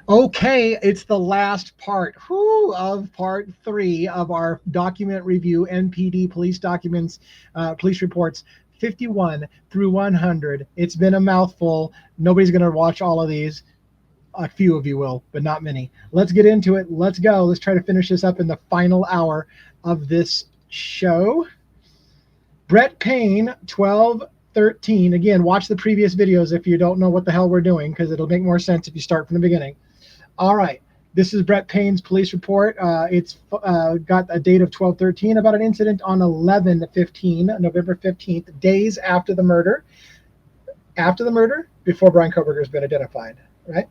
Okay, it's the last part of part 3 of our document review, NPD police documents, police reports 51 through 100. It's been a mouthful. Nobody's going to watch all of these. A few of you will, but not many. Let's get into it. Let's go. Let's try to finish this up in the final hour of this show. Brett Payne, 1213. Again, watch the previous videos if you don't know what the hell we're doing, because it'll make more sense if you start from the beginning. All right. This is Brett Payne's police report. It's got a date of 12/13 about an incident on 11/15, November 15th, days after the murder. After the murder, before Brian Koberger has been identified, right?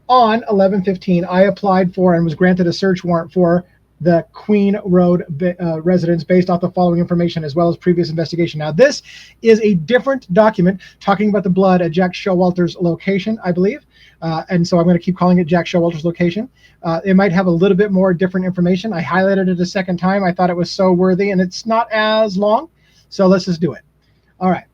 On 11/15, I applied for and was granted a search warrant for the Queen Road residence based off the following information as well as previous investigation. Now, this is a different document talking about the blood at Jack Showalter's location, I believe. And so I'm going to keep calling it Jack Showalter's location. It might have a little bit more different information. I highlighted it a second time. I thought it was so worthy, and it's not as long. So let's just do it. All right.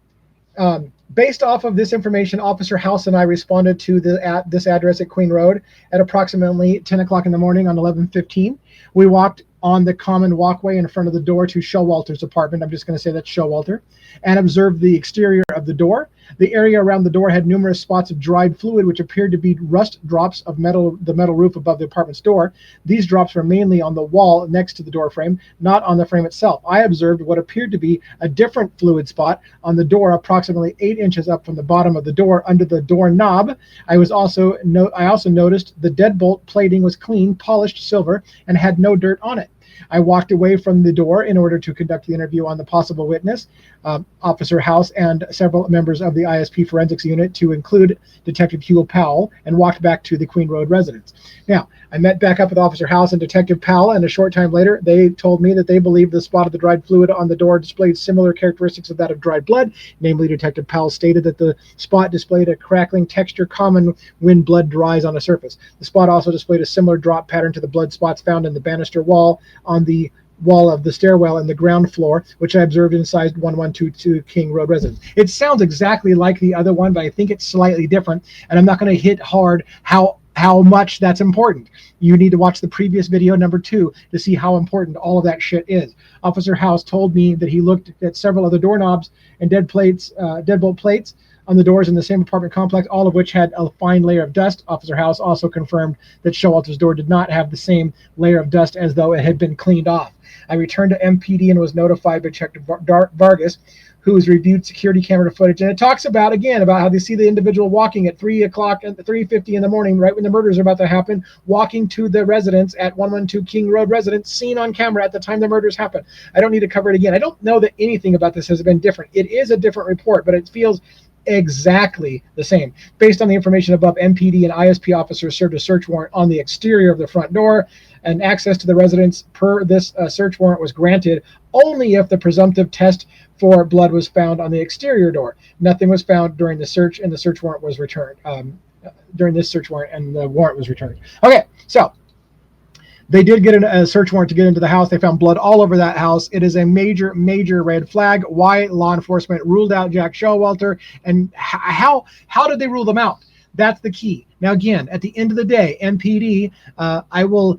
Based off of this information, Officer House and I responded to this address at Queen Road at approximately 10 o'clock in the morning on 11/15. We walked on the common walkway in front of the door to Showalter's apartment. I'm just going to say that's Showalter, and observed the exterior of the door. The area around the door had numerous spots of dried fluid, which appeared to be rust drops of the metal roof above the apartment's door. These drops were mainly on the wall next to the door frame, not on the frame itself. I observed what appeared to be a different fluid spot on the door, approximately 8 inches up from the bottom of the door under the door knob. I also noticed the deadbolt plating was clean, polished silver, and had no dirt on it. I walked away from the door in order to conduct the interview on the possible witness, Officer House, and several members of the ISP forensics unit, to include Detective Hugo Powell, and walked back to the Queen Road residence. Now, I met back up with Officer House and Detective Powell, and a short time later, they told me that they believed the spot of the dried fluid on the door displayed similar characteristics of that of dried blood. Namely, Detective Powell stated that the spot displayed a crackling texture common when blood dries on a surface. The spot also displayed a similar drop pattern to the blood spots found in the banister wall on the wall of the stairwell and the ground floor, which I observed inside 1122 King Road residence. It sounds exactly like the other one, but I think it's slightly different, and I'm not going to hit hard how much that's important. You need to watch the previous video, number 2, to see how important all of that shit is. Officer House told me that he looked at several other doorknobs and deadbolt plates on the doors in the same apartment complex, all of which had a fine layer of dust. Officer House also confirmed that Showalter's door did not have the same layer of dust, as though it had been cleaned off. I returned to MPD and was notified by Detective Vargas, who has reviewed security camera footage. And it talks about, again, about how they see the individual walking at 3:50 in the morning, right when the murders are about to happen, walking to the residence at 112 King Road residence, seen on camera at the time the murders happen. I don't need to cover it again. I don't know that anything about this has been different. It is a different report, but it feels exactly the same. Based on the information above, MPD and ISP officers served a search warrant on the exterior of the front door, and access to the residence per this search warrant was granted only if the presumptive test for blood was found on the exterior door. Nothing was found during the search, and the search warrant was returned. During this search warrant, and the warrant was returned. Okay, so they did get a search warrant to get into the house. They found blood all over that house. It is a major, major red flag. Why law enforcement ruled out Jack Showalter, and how did they rule them out? That's the key. Now, again, at the end of the day, MPD, I will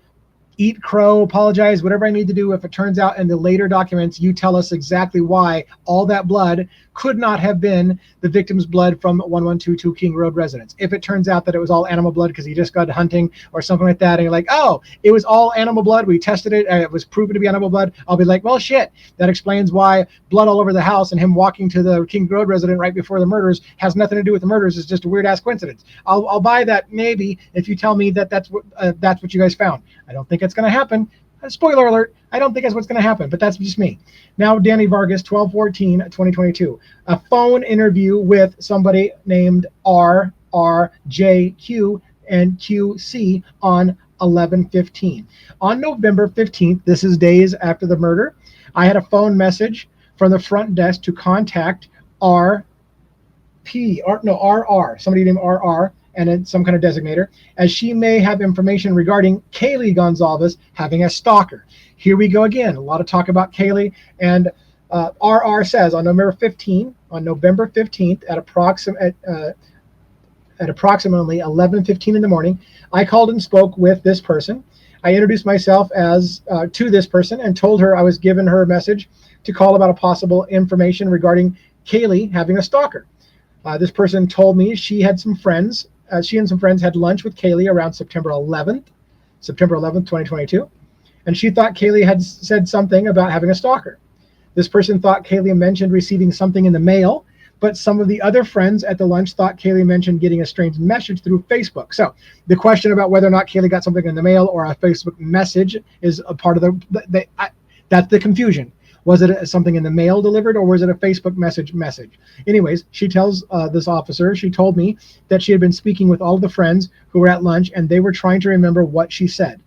eat crow, apologize, whatever I need to do if it turns out in the later documents you tell us exactly why all that blood could not have been the victim's blood from 1122 King Road residence. If it turns out that it was all animal blood because he just got hunting or something like that, and you're like, oh, it was all animal blood, we tested it, and it was proven to be animal blood, I'll be like, well, shit, that explains why blood all over the house and him walking to the King Road resident right before the murders has nothing to do with the murders. It's just a weird ass coincidence. I'll buy that maybe if you tell me that that's what you guys found. I don't think it's going to happen. Spoiler alert, I don't think that's what's going to happen, but that's just me. Now, Danny Vargas, 12/14/2022. A phone interview with somebody named RRJQ and QC on 11/15. On November 15th, this is days after the murder, I had a phone message from the front desk to contact RR, somebody named RR, and it's some kind of designator, as she may have information regarding Kaylee Gonzalez having a stalker. Here we go again. A lot of talk about Kaylee, and RR says on November 15th at approximate at approximately 11:15 in the morning, I called and spoke with this person. I introduced myself as to this person and told her I was given her message to call about a possible information regarding Kaylee having a stalker. This person told me she had some friends. She and some friends had lunch with Kaylee around September 11th, 2022, and she thought Kaylee had said something about having a stalker. This person thought Kaylee mentioned receiving something in the mail, but some of the other friends at the lunch thought Kaylee mentioned getting a strange message through Facebook. So the question about whether or not Kaylee got something in the mail or a Facebook message is a part of that's the confusion. Was it something in the mail delivered, or was it a Facebook message? Anyways, she tells this officer, she told me that she had been speaking with all of the friends who were at lunch, and they were trying to remember what she said.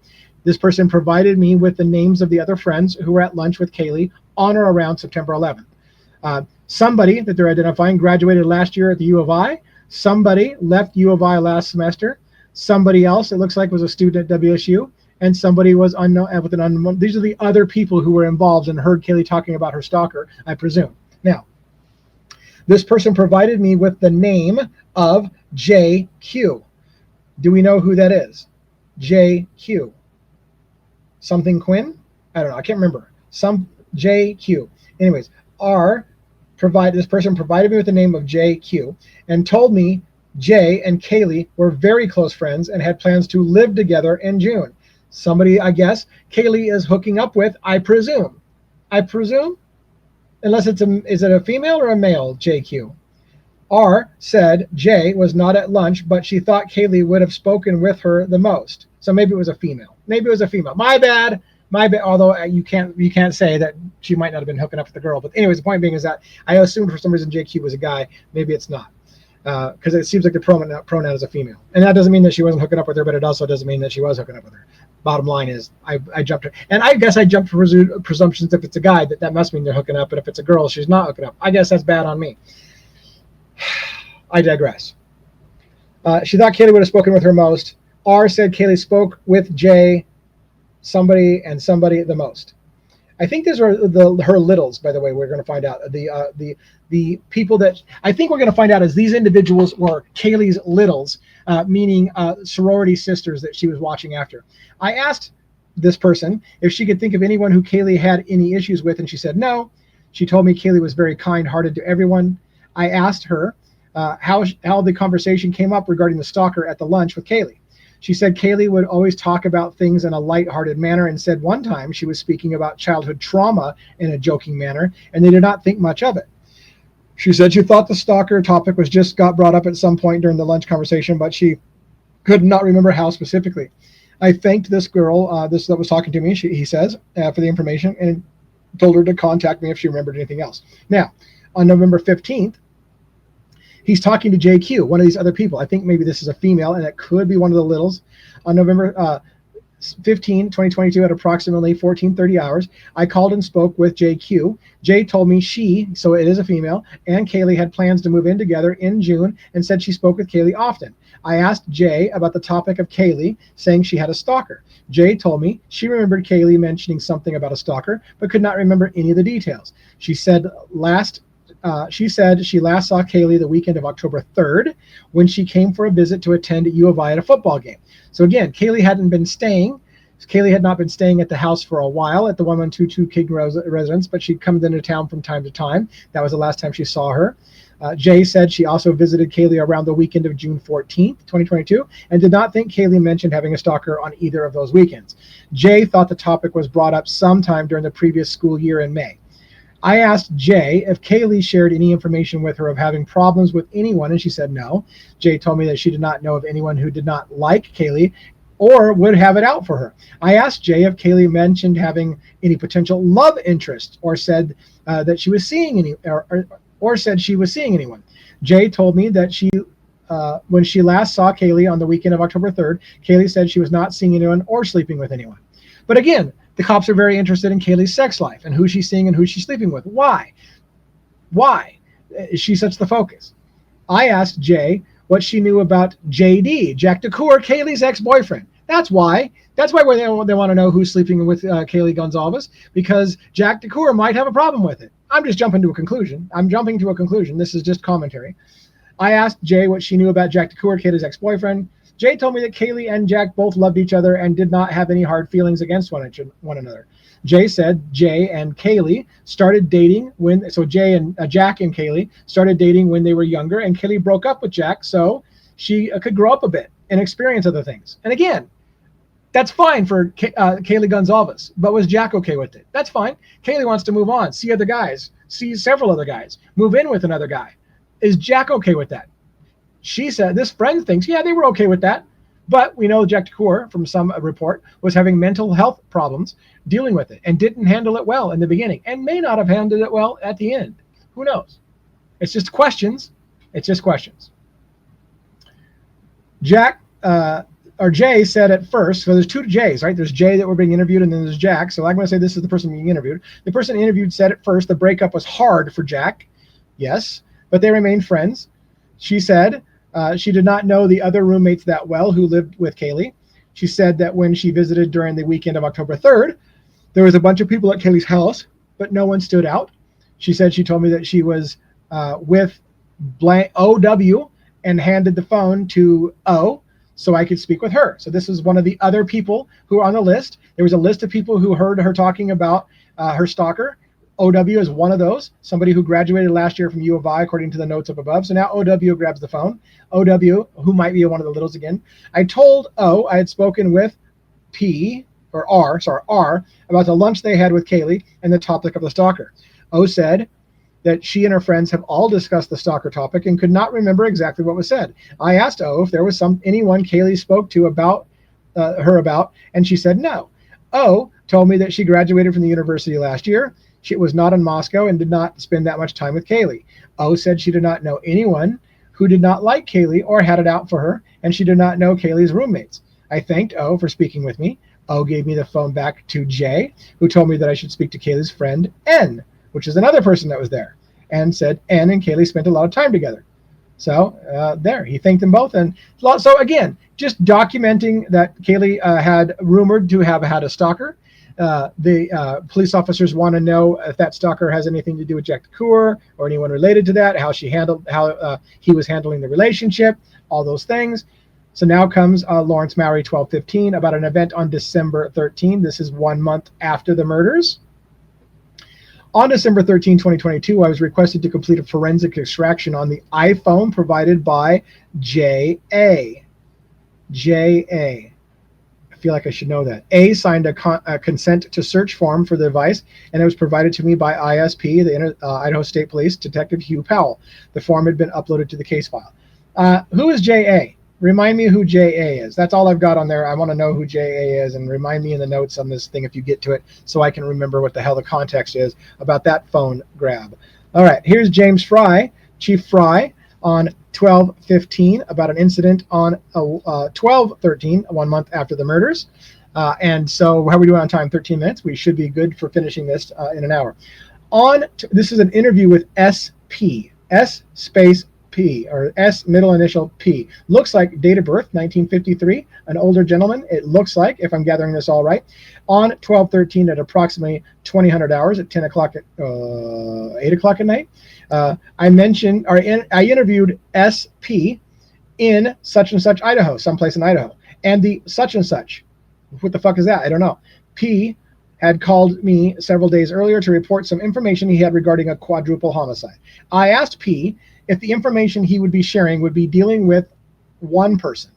This person provided me with the names of the other friends who were at lunch with Kaylee on or around September 11th. Somebody that they're identifying graduated last year at the U of I. Somebody left U of I last semester. Somebody else, it looks like, was a student at WSU. And somebody was unknown with an unknown. These are the other people who were involved and heard Kaylee talking about her stalker, I presume. Now, this person provided me with the name of JQ. Do we know who that is? JQ. Something Quinn? I don't know. I can't remember. Some JQ. Anyways, this person provided me with the name of JQ and told me Jay and Kaylee were very close friends and had plans to live together in June. Somebody, I guess, Kaylee is hooking up with, I presume, unless is it a female or a male, JQ? R said Jay was not at lunch, but she thought Kaylee would have spoken with her the most. So maybe it was a female. My bad. Although you can't say that she might not have been hooking up with the girl. But anyways, the point being is that I assumed for some reason JQ was a guy. Maybe it's not, because it seems like the pronoun is a female. And that doesn't mean that she wasn't hooking up with her, but it also doesn't mean that she was hooking up with her. Bottom line is I jumped her. And I guess I jumped to presumptions. If it's a guy, that must mean they're hooking up. But if it's a girl, she's not hooking up. I guess that's bad on me. I digress. She thought Kaylee would have spoken with her most. R said Kaylee spoke with Jay, somebody the most. I think these are her littles, by the way. We're going to find out the people that I think we're going to find out is these individuals were Kaylee's littles, meaning sorority sisters that she was watching after. I asked this person if she could think of anyone who Kaylee had any issues with, and she said no. She told me Kaylee was very kind-hearted to everyone. I asked her how the conversation came up regarding the stalker at the lunch with Kaylee. She said Kaylee would always talk about things in a lighthearted manner, and said one time she was speaking about childhood trauma in a joking manner, and they did not think much of it. She said she thought the stalker topic got brought up at some point during the lunch conversation, but she could not remember how specifically. I thanked this girl, that was talking to me, he says, for the information, and told her to contact me if she remembered anything else. Now, on November 15th, he's talking to JQ, one of these other people. I think maybe this is a female, and it could be one of the littles. On November 15, 2022, at approximately 14:30 hours, I called and spoke with JQ. Jay told me so it is a female, and Kaylee had plans to move in together in June, and said she spoke with Kaylee often. I asked Jay about the topic of Kaylee, saying she had a stalker. Jay told me she remembered Kaylee mentioning something about a stalker, but could not remember any of the details. She said she last saw Kaylee the weekend of October 3rd when she came for a visit to attend U of I at a football game. So again, Kaylee had not been staying at the house for a while at the 1122 King residence, but she'd come into town from time to time. That was the last time she saw her. Jay said she also visited Kaylee around the weekend of June 14th, 2022, and did not think Kaylee mentioned having a stalker on either of those weekends. Jay thought the topic was brought up sometime during the previous school year in May. I asked Jay if Kaylee shared any information with her of having problems with anyone, and she said no. Jay told me that she did not know of anyone who did not like Kaylee or would have it out for her. I asked Jay if Kaylee mentioned having any potential love interest, or said that she was seeing anyone. Jay told me that when she last saw Kaylee on the weekend of October 3rd, Kaylee said she was not seeing anyone or sleeping with anyone. But again, the cops are very interested in Kaylee's sex life and who she's seeing and who she's sleeping with. Why? Why is she such the focus? I asked Jay what she knew about JD, Jack DeCour, Kaylee's ex-boyfriend. That's why they want to know who's sleeping with Kaylee Gonzalez, because Jack DeCour might have a problem with it. I'm just jumping to a conclusion. This is just commentary. I asked Jay what she knew about Jack DeCour, Kaylee's ex-boyfriend. Jay told me that Kaylee and Jack both loved each other and did not have any hard feelings against one another. Jay said Jay and Kaylee started dating Jack and Kaylee started dating when they were younger, and Kaylee broke up with Jack so she could grow up a bit and experience other things. And again, that's fine for Kaylee Gonzalez, but was Jack okay with it? That's fine. Kaylee wants to move on, see other guys, see several other guys, move in with another guy. Is Jack okay with that? She said, this friend thinks, yeah, they were okay with that. But we know Jack DeCour, from some report, was having mental health problems dealing with it and didn't handle it well in the beginning and may not have handled it well at the end. Who knows? It's just questions. It's just questions. Jay said at first, so there's two Jays, right? There's Jay that were being interviewed, and then there's Jack. So I'm going to say this is the person being interviewed. The person interviewed said at first the breakup was hard for Jack. Yes, but they remained friends. She said she did not know the other roommates that well who lived with Kaylee. She said that when she visited during the weekend of October 3rd, there was a bunch of people at Kaylee's house, but no one stood out. She said she told me that she was with OW and handed the phone to O so I could speak with her. So this is one of the other people who are on the list. There was a list of people who heard her talking about her stalker. OW is one of those, somebody who graduated last year from U of I, according to the notes up above. So now OW grabs the phone. OW, who might be one of the littles again. I told O I had spoken with R, about the lunch they had with Kaylee and the topic of the stalker. O said that she and her friends have all discussed the stalker topic and could not remember exactly what was said. I asked O if there was anyone Kaylee spoke to about her about, and she said no. O told me that she graduated from the university last year. She was not in Moscow and did not spend that much time with Kaylee. O said she did not know anyone who did not like Kaylee or had it out for her, and she did not know Kaylee's roommates. I thanked O for speaking with me. O gave me the phone back to Jay, who told me that I should speak to Kaylee's friend N, which is another person that was there, and said N and Kaylee spent a lot of time together. So there, he thanked them both. And so again, just documenting that Kaylee had rumored to have had a stalker. The police officers want to know if that stalker has anything to do with Jack DeCour or anyone related to that, how he was handling the relationship, all those things. So now comes Lawrence Mowry 1215 about an event on December 13. This is 1 month after the murders. On December 13, 2022, I was requested to complete a forensic extraction on the iPhone provided by J.A. J.A. I feel like I should know that. A signed a consent to search form for the device, and it was provided to me by ISP, the Idaho State Police, Detective Hugh Powell. The form had been uploaded to the case file. Who is J.A.? Remind me who J.A. is. That's all I've got on there. I want to know who J.A. is, and remind me in the notes on this thing if you get to it so I can remember what the hell the context is about that phone grab. All right, here's James Fry, Chief Fry, on 12/15 about an incident on 12/13, 1 month after the murders. And so how are we doing on time? 13 minutes. We should be good for finishing this in an hour. This is an interview with SP, S space P, or S middle initial P. Looks like date of birth 1953, an older gentleman. It looks like, if I'm gathering this all right, on 12/13 at approximately 2000 hours at 10 o'clock at 8 o'clock at night. I interviewed SP in such and such Idaho, someplace in Idaho, and the such and such. What the fuck is that? I don't know. P had called me several days earlier to report some information he had regarding a quadruple homicide. I asked P if the information he would be sharing would be dealing with one person.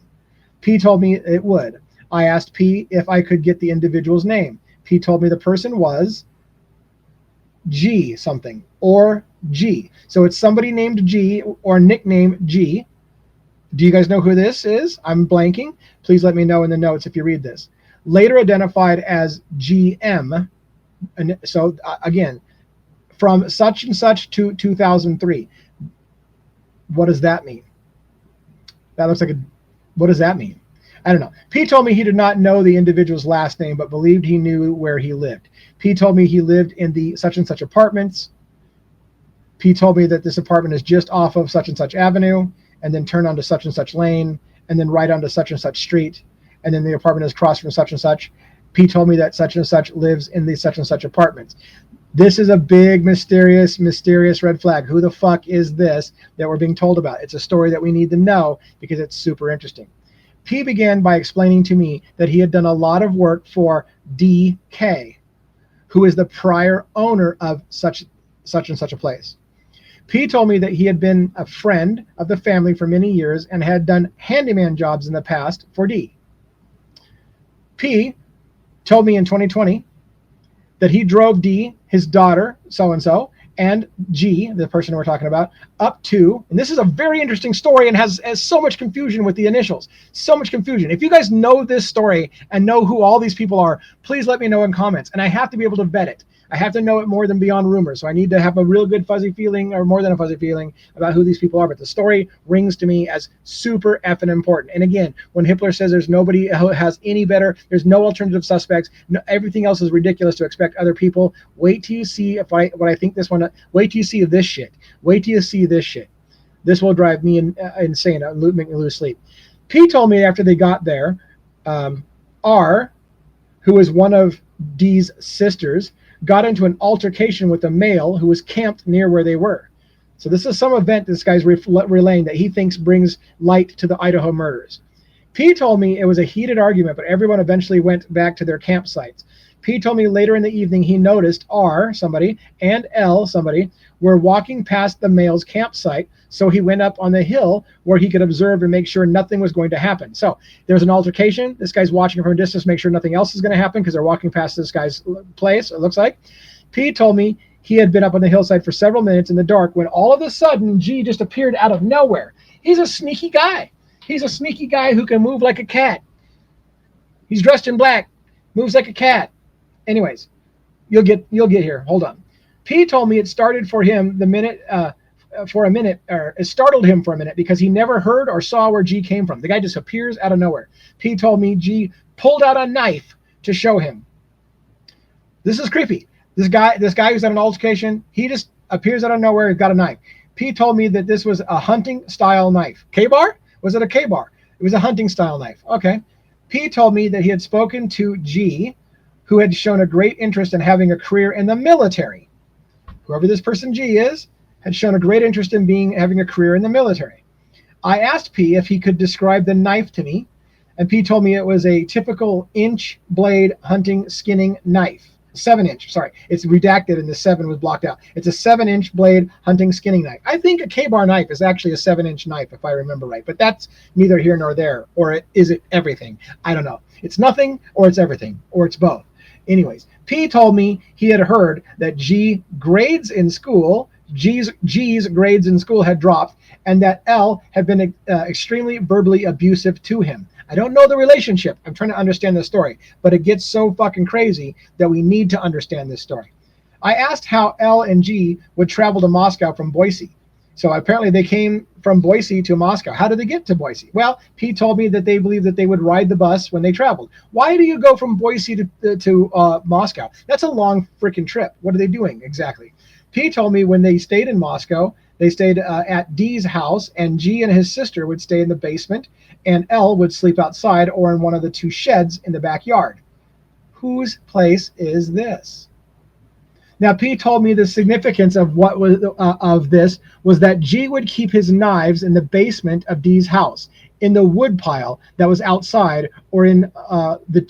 P told me it would. I asked P if I could get the individual's name. P told me the person was G something, or G. So it's somebody named G or nickname G. Do you guys know who this is? I'm blanking. Please let me know in the notes if you read this. Later identified as GM. And so again, from such and such to 2003. What does that mean? That looks like what does that mean? I don't know. P told me he did not know the individual's last name, but believed he knew where he lived. P told me he lived in the such and such apartments. P told me that this apartment is just off of such and such avenue, and then turn onto such and such lane, and then right onto such and such street, and then the apartment is across from such and such. P told me that such and such lives in the such and such apartments. This is a big, mysterious red flag. Who the fuck is this that we're being told about? It's a story that we need to know because it's super interesting. P began by explaining to me that he had done a lot of work for DK, who is the prior owner of such and such a place. P told me that he had been a friend of the family for many years and had done handyman jobs in the past for D. P told me in 2020 that he drove D, his daughter, so-and-so, and G, the person we're talking about, up to, and this is a very interesting story and has so much confusion with the initials. So much confusion. If you guys know this story and know who all these people are, please let me know in comments. And I have to be able to vet it. I have to know it more than beyond rumors. So I need to have a real good fuzzy feeling, or more than a fuzzy feeling, about who these people are. But the story rings to me as super effing important. And again, when Hitler says there's nobody who has any better, there's no alternative suspects, no, everything else is ridiculous to expect other people. Wait till you see what I think this one. Wait till you see this shit. Wait till you see this shit. This will drive me insane. It'll make me lose sleep. P told me after they got there, R, who is one of D's sisters, got into an altercation with a male who was camped near where they were. So this is some event this guy's relaying that he thinks brings light to the Idaho murders. P told me it was a heated argument, but everyone eventually went back to their campsites. P told me later in the evening he noticed R, somebody, and L, somebody, were walking past the male's campsite, so he went up on the hill where he could observe and make sure nothing was going to happen. So there's an altercation. This guy's watching from a distance, make sure nothing else is going to happen because they're walking past this guy's place, it looks like. P told me he had been up on the hillside for several minutes in the dark when all of a sudden G just appeared out of nowhere. He's a sneaky guy. He's a sneaky guy who can move like a cat. He's dressed in black, moves like a cat. Anyways, you'll get here. Hold on. P told me it started for him it startled him for a minute because he never heard or saw where G came from. The guy just appears out of nowhere. P told me G pulled out a knife to show him. This is creepy. This guy who's at an altercation, he just appears out of nowhere. He's got a knife. P told me that this was a hunting style knife. K-bar? Was it a K-bar? It was a hunting style knife. Okay. P told me that he had spoken to G, who had shown a great interest in having a career in the military. Whoever this person G is had shown a great interest in having a career in the military. I asked P if he could describe the knife to me, and P told me it was a typical inch blade hunting skinning knife. 7-inch, sorry. It's redacted and the 7 was blocked out. It's a 7-inch blade hunting skinning knife. I think a K-bar knife is actually a 7-inch knife, if I remember right, but that's neither here nor there. Or is it everything? I don't know. It's nothing, or it's everything, or it's both. Anyways, P told me he had heard that G's grades in school had dropped, and that L had been extremely verbally abusive to him. I don't know the relationship. I'm trying to understand the story, but it gets so fucking crazy that we need to understand this story. I asked how L and G would travel to Moscow from Boise. So apparently they came from Boise to Moscow. How did they get to Boise? Well, P told me that they believed that they would ride the bus when they traveled. Why do you go from Boise to Moscow? That's a long freaking trip. What are they doing exactly? P told me when they stayed in Moscow, they stayed at D's house, and G and his sister would stay in the basement, and L would sleep outside or in one of the 2 sheds in the backyard. Whose place is this? Now, P told me the significance of what was of this was that G would keep his knives in the basement of D's house, in the wood pile that was outside, or in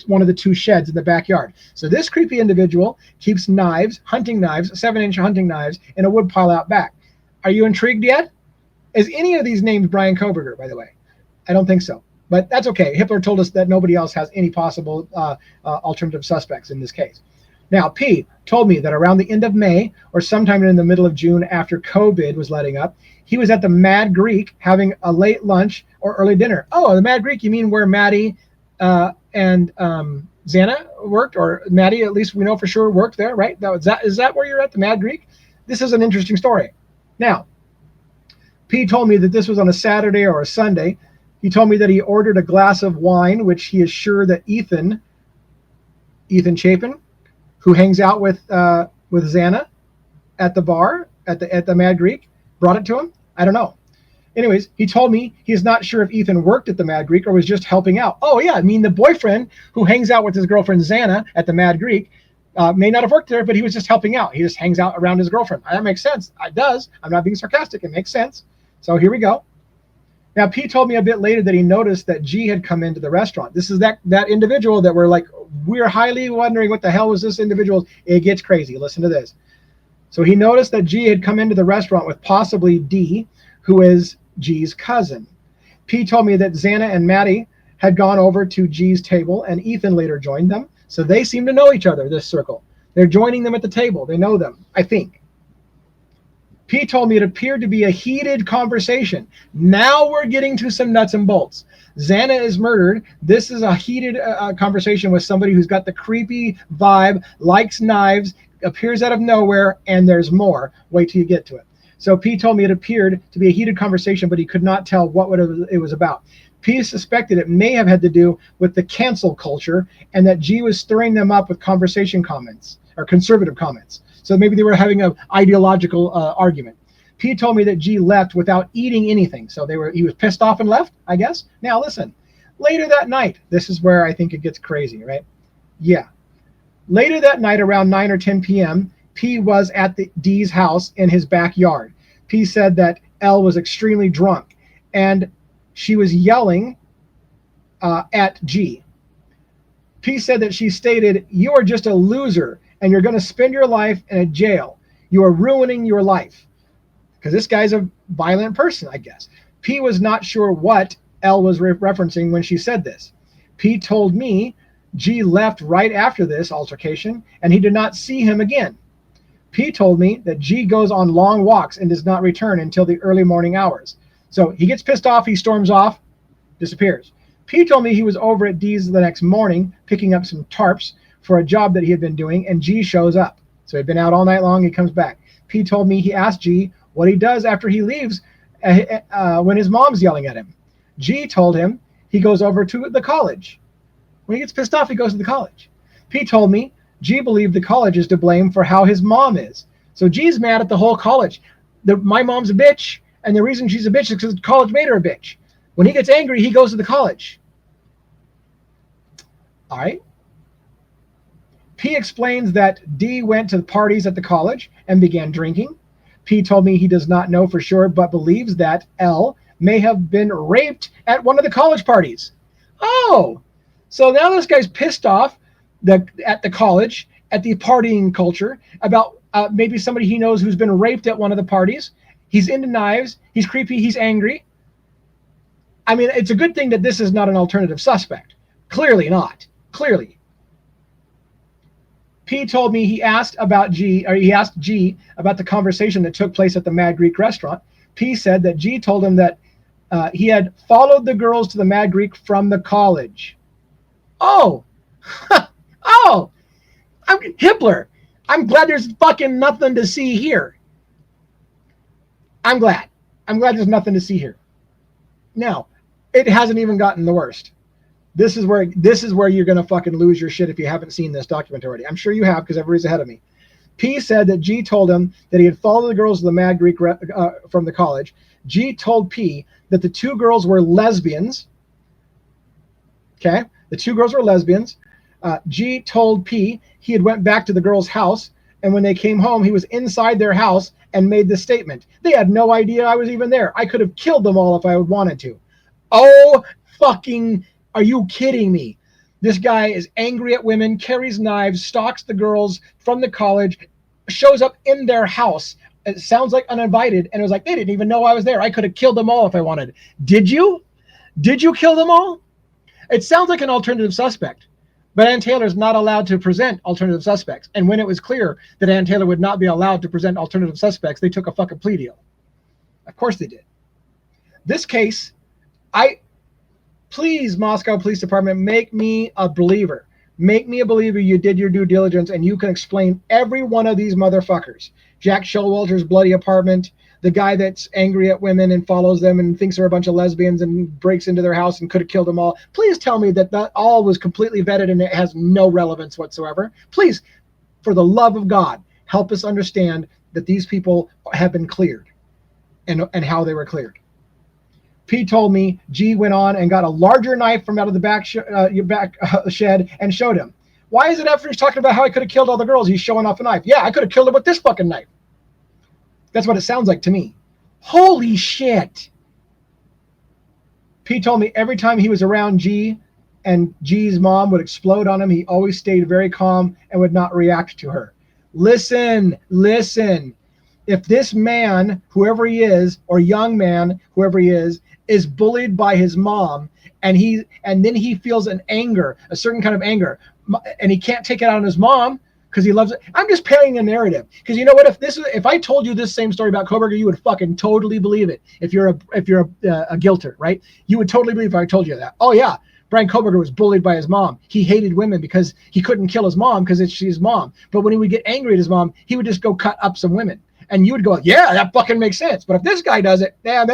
one of the 2 sheds in the backyard. So this creepy individual keeps knives, hunting knives, 7-inch hunting knives, in a wood pile out back. Are you intrigued yet? Is any of these names Brian Koberger, by the way? I don't think so, but that's okay. Hitler told us that nobody else has any possible alternative suspects in this case. Now, P told me that around the end of May or sometime in the middle of June after COVID was letting up, he was at the Mad Greek having a late lunch or early dinner. Oh, the Mad Greek, you mean where Maddie and Xana worked, or Maddie, at least we know for sure, worked there, right? Is that where you're at, the Mad Greek? This is an interesting story. Now, P told me that this was on a Saturday or a Sunday. He told me that he ordered a glass of wine, which he is sure that Ethan Chapin, who hangs out with Xana at the bar at the Mad Greek, brought it to him. I don't know. Anyways, he told me he's not sure if Ethan worked at the Mad Greek or was just helping out. Oh yeah, I mean the boyfriend who hangs out with his girlfriend Xana at the Mad Greek, May not have worked there, but he was just helping out. He just hangs out around his girlfriend. That makes sense. It does. I'm not being sarcastic. It makes sense. So here we go. Now, P told me a bit later that he noticed that G had come into the restaurant. This is that individual that we're highly wondering what the hell was this individual. It gets crazy. Listen to this. So he noticed that G had come into the restaurant with possibly D, who is G's cousin. P told me that Xana and Maddie had gone over to G's table, and Ethan later joined them. So they seem to know each other, this circle. They're joining them at the table. They know them, I think. P told me it appeared to be a heated conversation. Now we're getting to some nuts and bolts. Xana is murdered. This is a heated conversation with somebody who's got the creepy vibe, likes knives, appears out of nowhere, and there's more. Wait till you get to it. So P told me it appeared to be a heated conversation, but he could not tell what it was about. P suspected it may have had to do with the cancel culture and that G was stirring them up with conversation comments or conservative comments. So maybe they were having an ideological argument. P told me that G left without eating anything. So he was pissed off and left, I guess. Now listen, later that night, this is where I think it gets crazy, right? Yeah. Later that night around 9 or 10 p.m., P was at D's house in his backyard. P said that L was extremely drunk and she was yelling at G. P said that she stated, "You are just a loser and you're going to spend your life in a jail. You are ruining your life." Because this guy's a violent person, I guess. P was not sure what L was referencing when she said this. P told me G left right after this altercation and he did not see him again. P told me that G goes on long walks and does not return until the early morning hours. So he gets pissed off, he storms off, disappears. P told me he was over at D's the next morning picking up some tarps for a job that he had been doing, and G shows up. So he'd been out all night long, he comes back. P told me he asked G what he does after he leaves when his mom's yelling at him. G told him he goes over to the college. When he gets pissed off, he goes to the college. P told me G believed the college is to blame for how his mom is. So G's mad at the whole college. My mom's a bitch, and the reason she's a bitch is because the college made her a bitch. When he gets angry, he goes to the college. All right. P explains that D went to the parties at the college and began drinking. P told me he does not know for sure, but believes that L may have been raped at one of the college parties. Oh, so now this guy's pissed off at the college, at the partying culture, about maybe somebody he knows who's been raped at one of the parties. He's into knives. He's creepy. He's angry. I mean, it's a good thing that this is not an alternative suspect. Clearly not. Clearly. P told me he asked G about the conversation that took place at the Mad Greek restaurant. P said that G told him that he had followed the girls to the Mad Greek from the college. Oh, oh, Hitler. I'm glad there's fucking nothing to see here. I'm glad there's nothing to see here. Now, it hasn't even gotten the worst. This is where you're going to fucking lose your shit if you haven't seen this document already. I'm sure you have because everybody's ahead of me. P said that G told him that he had followed the girls to the Mad Greek from the college. G told P that the two girls were lesbians. Okay, the two girls were lesbians. G told P he had went back to the girls' house, and when they came home, he was inside their house and made this statement. They had no idea I was even there. I could have killed them all if I had wanted to. Oh, fucking, are you kidding me? This guy is angry at women, carries knives, stalks the girls from the college, shows up in their house. It sounds like uninvited, and it was like, they didn't even know I was there. I could have killed them all if I wanted. Did you? Did you kill them all? It sounds like an alternative suspect. But Ann Taylor is not allowed to present alternative suspects. And when it was clear that Ann Taylor would not be allowed to present alternative suspects, they took a fucking plea deal. Of course they did. This case, please, Moscow Police Department, make me a believer. Make me a believer you did your due diligence and you can explain every one of these motherfuckers. Jack Showalter's bloody apartment, the guy that's angry at women and follows them and thinks they're a bunch of lesbians and breaks into their house and could have killed them all. Please tell me that all was completely vetted and it has no relevance whatsoever. Please, for the love of God, help us understand that these people have been cleared and how they were cleared. P told me G went on and got a larger knife from out of the back shed and showed him. Why is it after he's talking about how I could have killed all the girls, he's showing off a knife? Yeah, I could have killed him with this fucking knife. That's what it sounds like to me. Holy shit. P told me every time he was around G and G's mom would explode on him, he always stayed very calm and would not react to her. Listen. If this man, whoever he is, or young man, whoever he is bullied by his mom, and then he feels an anger, a certain kind of anger, and he can't take it out on his mom because he loves it. I'm just painting a narrative, because you know what? If I told you this same story about Kohberger, you would fucking totally believe it. If you're a guilter, right? You would totally believe if I told you that. Oh yeah, Brian Kohberger was bullied by his mom. He hated women because he couldn't kill his mom because it's his mom. But when he would get angry at his mom, he would just go cut up some women, and you would go, yeah, that fucking makes sense. But if this guy does it, damn,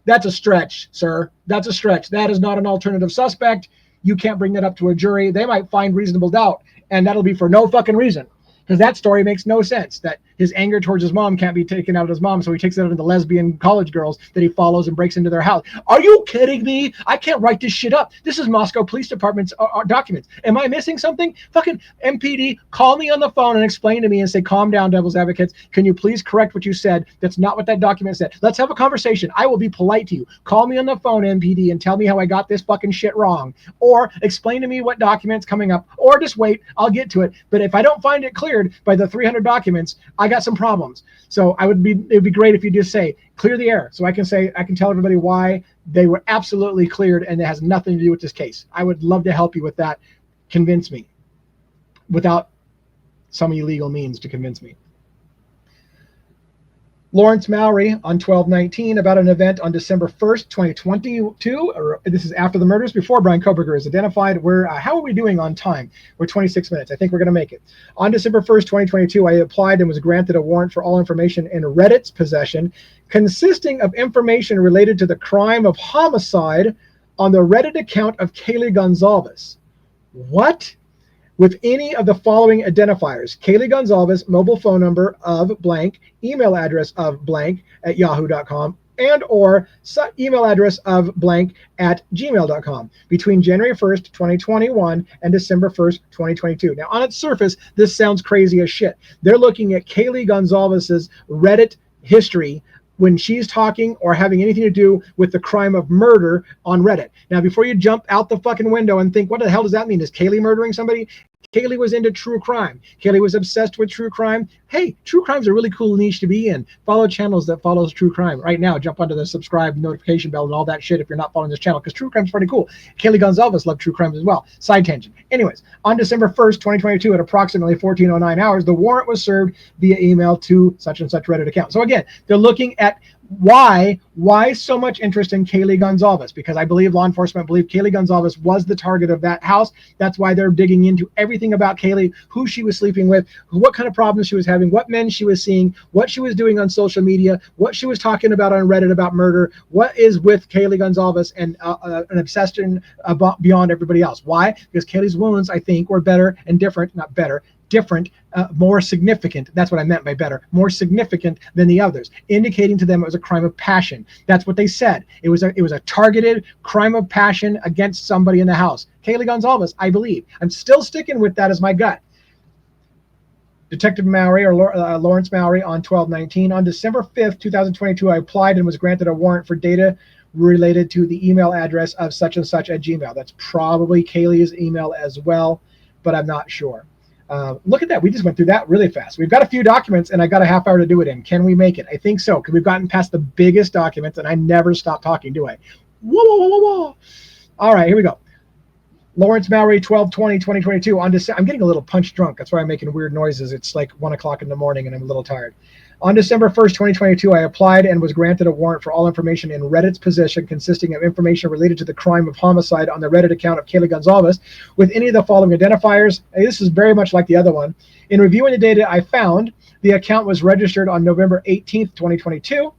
that's a stretch, sir. That's a stretch. That is not an alternative suspect. You can't bring that up to a jury. They might find reasonable doubt, and that'll be for no fucking reason. Because that story makes no sense, that his anger towards his mom can't be taken out of his mom, so he takes it out of the lesbian college girls that he follows and breaks into their house. Are you kidding me? I can't write this shit up. This is Moscow Police Department's documents. Am I missing something? Fucking MPD, call me on the phone and explain to me and say, calm down, devil's advocates. Can you please correct what you said? That's not what that document said. Let's have a conversation. I will be polite to you. Call me on the phone, MPD, and tell me how I got this fucking shit wrong. Or explain to me what document's coming up. Or just wait, I'll get to it. But if I don't find it cleared by the 300 documents, I got some problems. So it would be great if you just say, clear the air. So I can tell everybody why they were absolutely cleared and it has nothing to do with this case. I would love to help you with that. Convince me without some illegal means to convince me. Lawrence Mowry on 12/19 about an event on December 1st, 2022. Or this is after the murders, before Brian Kohberger is identified. How are we doing on time? We're 26 minutes. I think we're going to make it. On December 1st, 2022, I applied and was granted a warrant for all information in Reddit's possession, consisting of information related to the crime of homicide on the Reddit account of Kaylee Gonzalez. What? With any of the following identifiers: Kaylee Gonzalez, mobile phone number of blank, email address of blank at yahoo.com, and or email address of blank at gmail.com between January 1st, 2021 and December 1st, 2022. Now, on its surface, this sounds crazy as shit. They're looking at Kaylee Gonzalez's Reddit history when she's talking or having anything to do with the crime of murder on Reddit. Now, before you jump out the fucking window and think, what the hell does that mean? Is Kaylee murdering somebody? Kaylee was into true crime. Kaylee was obsessed with true crime. Hey, true crime's a really cool niche to be in. Follow channels that follows true crime. Right now, jump onto the subscribe, notification bell, and all that shit if you're not following this channel, because true crime's pretty cool. Kaylee Gonzalez loved true crimes as well. Side tangent. Anyways, on December 1st, 2022, at approximately 14:09 hours, the warrant was served via email to such and such Reddit account. So again, they're looking at why so much interest in Kaylee Gonzalez? Because I believe law enforcement believe Kaylee Gonzalez was the target of that house. That's why they're digging into everything about Kaylee, who she was sleeping with, what kind of problems she was having, what men she was seeing, what she was doing on social media, what she was talking about on Reddit about murder, what is with Kaylee Gonzalez, and an obsession beyond everybody else. Why? Because Kaylee's wounds, I think, were better and different, not better, different, more significant. That's what I meant by better, more significant than the others, indicating to them it was a crime of passion. That's what they said. It was a targeted crime of passion against somebody in the house. Kaylee Gonzalez, I believe. I'm still sticking with that as my gut. Detective Mowry, or Lawrence Mowry, on 12/19. On December 5th, 2022, I applied and was granted a warrant for data related to the email address of such and such at Gmail. That's probably Kaylee's email as well, but I'm not sure. Look at that. We just went through that really fast. We've got a few documents, and I got a half hour to do it in. Can we make it? I think so, because we've gotten past the biggest documents, and I never stop talking, do I? Whoa, whoa, whoa, whoa. All right, here we go. Lawrence Mowry, 12/20/2022. I'm getting a little punch drunk. That's why I'm making weird noises. It's like 1 o'clock in the morning, and I'm a little tired. On December 1st, 2022, I applied and was granted a warrant for all information in Reddit's possession, consisting of information related to the crime of homicide on the Reddit account of Kaylee Gonzalez, with any of the following identifiers. This is very much like the other one. In reviewing the data I found, the account was registered on November 18th, 2022.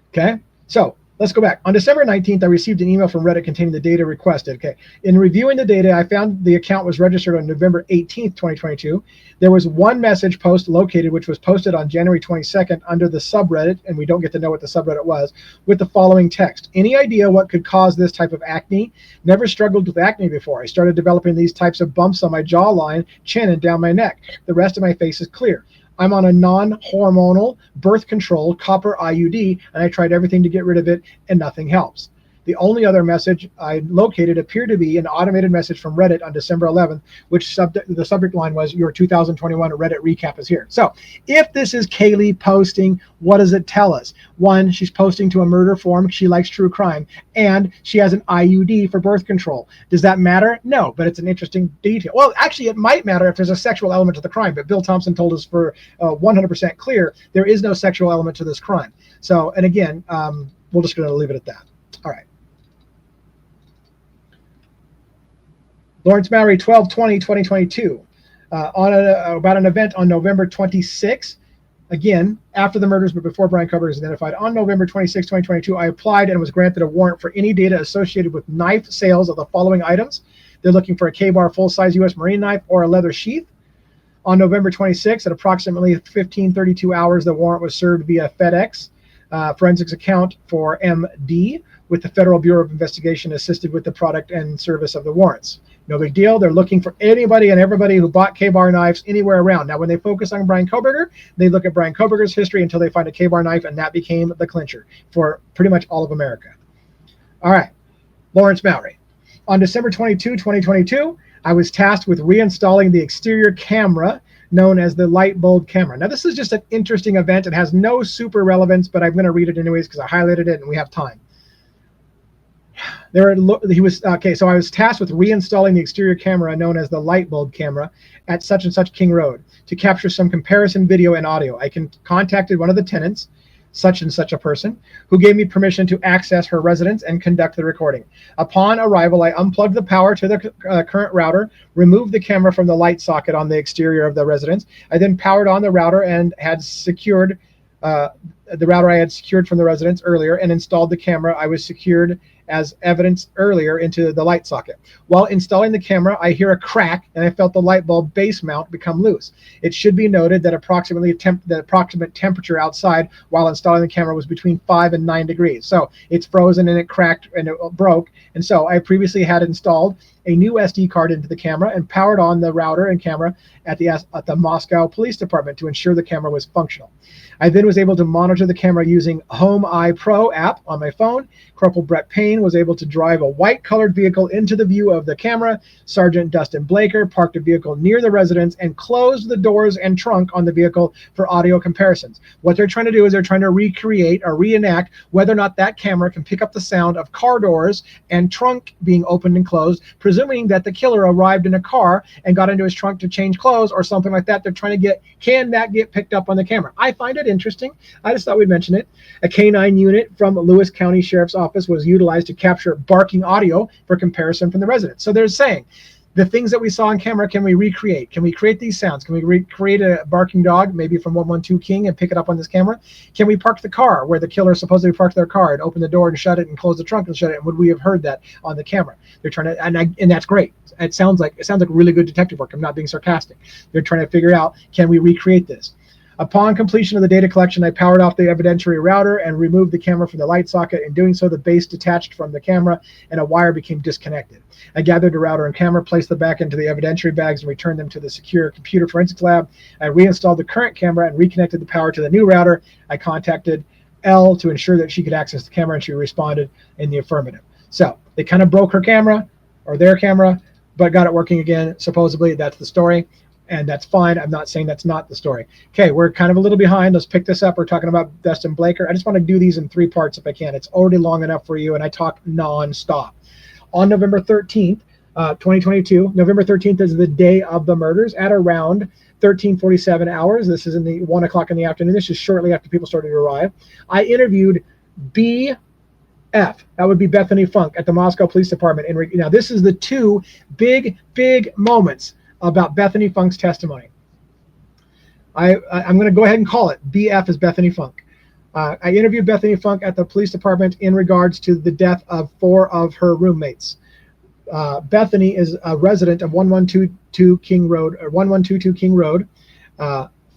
Okay, so let's go back. On December 19th, I received an email from Reddit containing the data requested. Okay. In reviewing the data, I found the account was registered on November 18th, 2022. There was one message post located, which was posted on January 22nd under the subreddit, and we don't get to know what the subreddit was, with the following text. Any idea what could cause this type of acne? Never struggled with acne before. I started developing these types of bumps on my jawline, chin, and down my neck. The rest of my face is clear. I'm on a non-hormonal birth control copper IUD, and I tried everything to get rid of it, and nothing helps. The only other message I located appeared to be an automated message from Reddit on December 11th, which the subject line was, your 2021 Reddit recap is here. So if this is Kaylee posting, what does it tell us? One, she's posting to a murder forum. She likes true crime, and she has an IUD for birth control. Does that matter? No, but it's an interesting detail. Well, actually, it might matter if there's a sexual element to the crime, but Bill Thompson told us for 100% clear, there is no sexual element to this crime. So, and again, we're just going to leave it at that. All right. Lawrence Mallory, 12/20/2022, about an event on November 26. Again, after the murders, but before Brian Koberger is identified. On November 26, 2022, I applied and was granted a warrant for any data associated with knife sales of the following items. They're looking for a K-bar full-size U.S. Marine knife or a leather sheath. On November 26, at approximately 15:32 hours, the warrant was served via FedEx forensics account for MD, with the Federal Bureau of Investigation assisted with the product and service of the warrants. No big deal. They're looking for anybody and everybody who bought K-bar knives anywhere around. Now, when they focus on Brian Koberger, they look at Brian Koberger's history until they find a K-bar knife, and that became the clincher for pretty much all of America. All right, Lawrence Mallory. On December 22, 2022, I was tasked with reinstalling the exterior camera known as the light bulb camera. Now, this is just an interesting event. It has no super relevance, but I'm going to read it anyways because I highlighted it and we have time. So I was tasked with reinstalling the exterior camera known as the light bulb camera at such and such King Road to capture some comparison video and audio. I contacted one of the tenants, such and such a person, who gave me permission to access her residence and conduct the recording. Upon arrival, I unplugged the power to the current router, removed the camera from the light socket on the exterior of the residence. I then powered on the router and had secured the router I had secured from the residence earlier and installed the camera I was secured as evidence earlier into the light socket. While installing the camera, I hear a crack and I felt the light bulb base mount become loose. It should be noted that the approximate temperature outside while installing the camera was between 5 and 9 degrees. So it's frozen and it cracked and it broke. And so I previously had installed a new SD card into the camera and powered on the router and camera at the Moscow Police Department to ensure the camera was functional. I then was able to monitor the camera using Home Eye Pro app on my phone. Corporal Brett Payne was able to drive a white-colored vehicle into the view of the camera. Sergeant Dustin Blaker parked a vehicle near the residence and closed the doors and trunk on the vehicle for audio comparisons. What they're trying to do is they're trying to recreate or reenact whether or not that camera can pick up the sound of car doors and trunk being opened and closed, presuming that the killer arrived in a car and got into his trunk to change clothes or something like that. They're trying to get, can that get picked up on the camera? I find it interesting. I just thought we'd mention it. A K-9 unit from Lewis County Sheriff's Office was utilized to capture barking audio for comparison from the residents. So they're saying the things that we saw on camera, can we recreate? Can we create these sounds? Can we recreate a barking dog, maybe from 112 King, and pick it up on this camera? Can we park the car where the killer supposedly parked their car and open the door and shut it and close the trunk and shut it? And would we have heard that on the camera? They're trying to, and that's great. It sounds like really good detective work. I'm not being sarcastic. They're trying to figure out, can we recreate this? Upon completion of the data collection, I powered off the evidentiary router and removed the camera from the light socket. In doing so, the base detached from the camera and a wire became disconnected. I gathered the router and camera, placed them back into the evidentiary bags, and returned them to the secure computer forensics lab. I reinstalled the current camera and reconnected the power to the new router. I contacted Elle to ensure that she could access the camera, and she responded in the affirmative. So they kind of broke her camera, or their camera, but got it working again. Supposedly, that's the story. And that's fine. I'm not saying that's not the story. Okay, we're kind of a little behind. Let's pick this up. We're talking about Dustin Blaker. I just want to do these in 3 parts if I can. It's already long enough for you, and I talk non-stop. On November 13th, 2022, November 13th is the day of the murders at around 13:47 hours. This is in the 1 o'clock in the afternoon. This is shortly after people started to arrive. I interviewed BF, that would be Bethany Funk, at the Moscow Police Department. Now, this is the 2 big moments about Bethany Funk's testimony. I'm going to go ahead and call it. BF is Bethany Funk. I interviewed Bethany Funk at the police department in regards to the death of 4 of her roommates. Bethany is a resident of 1122 King Road, or 1122 King Road.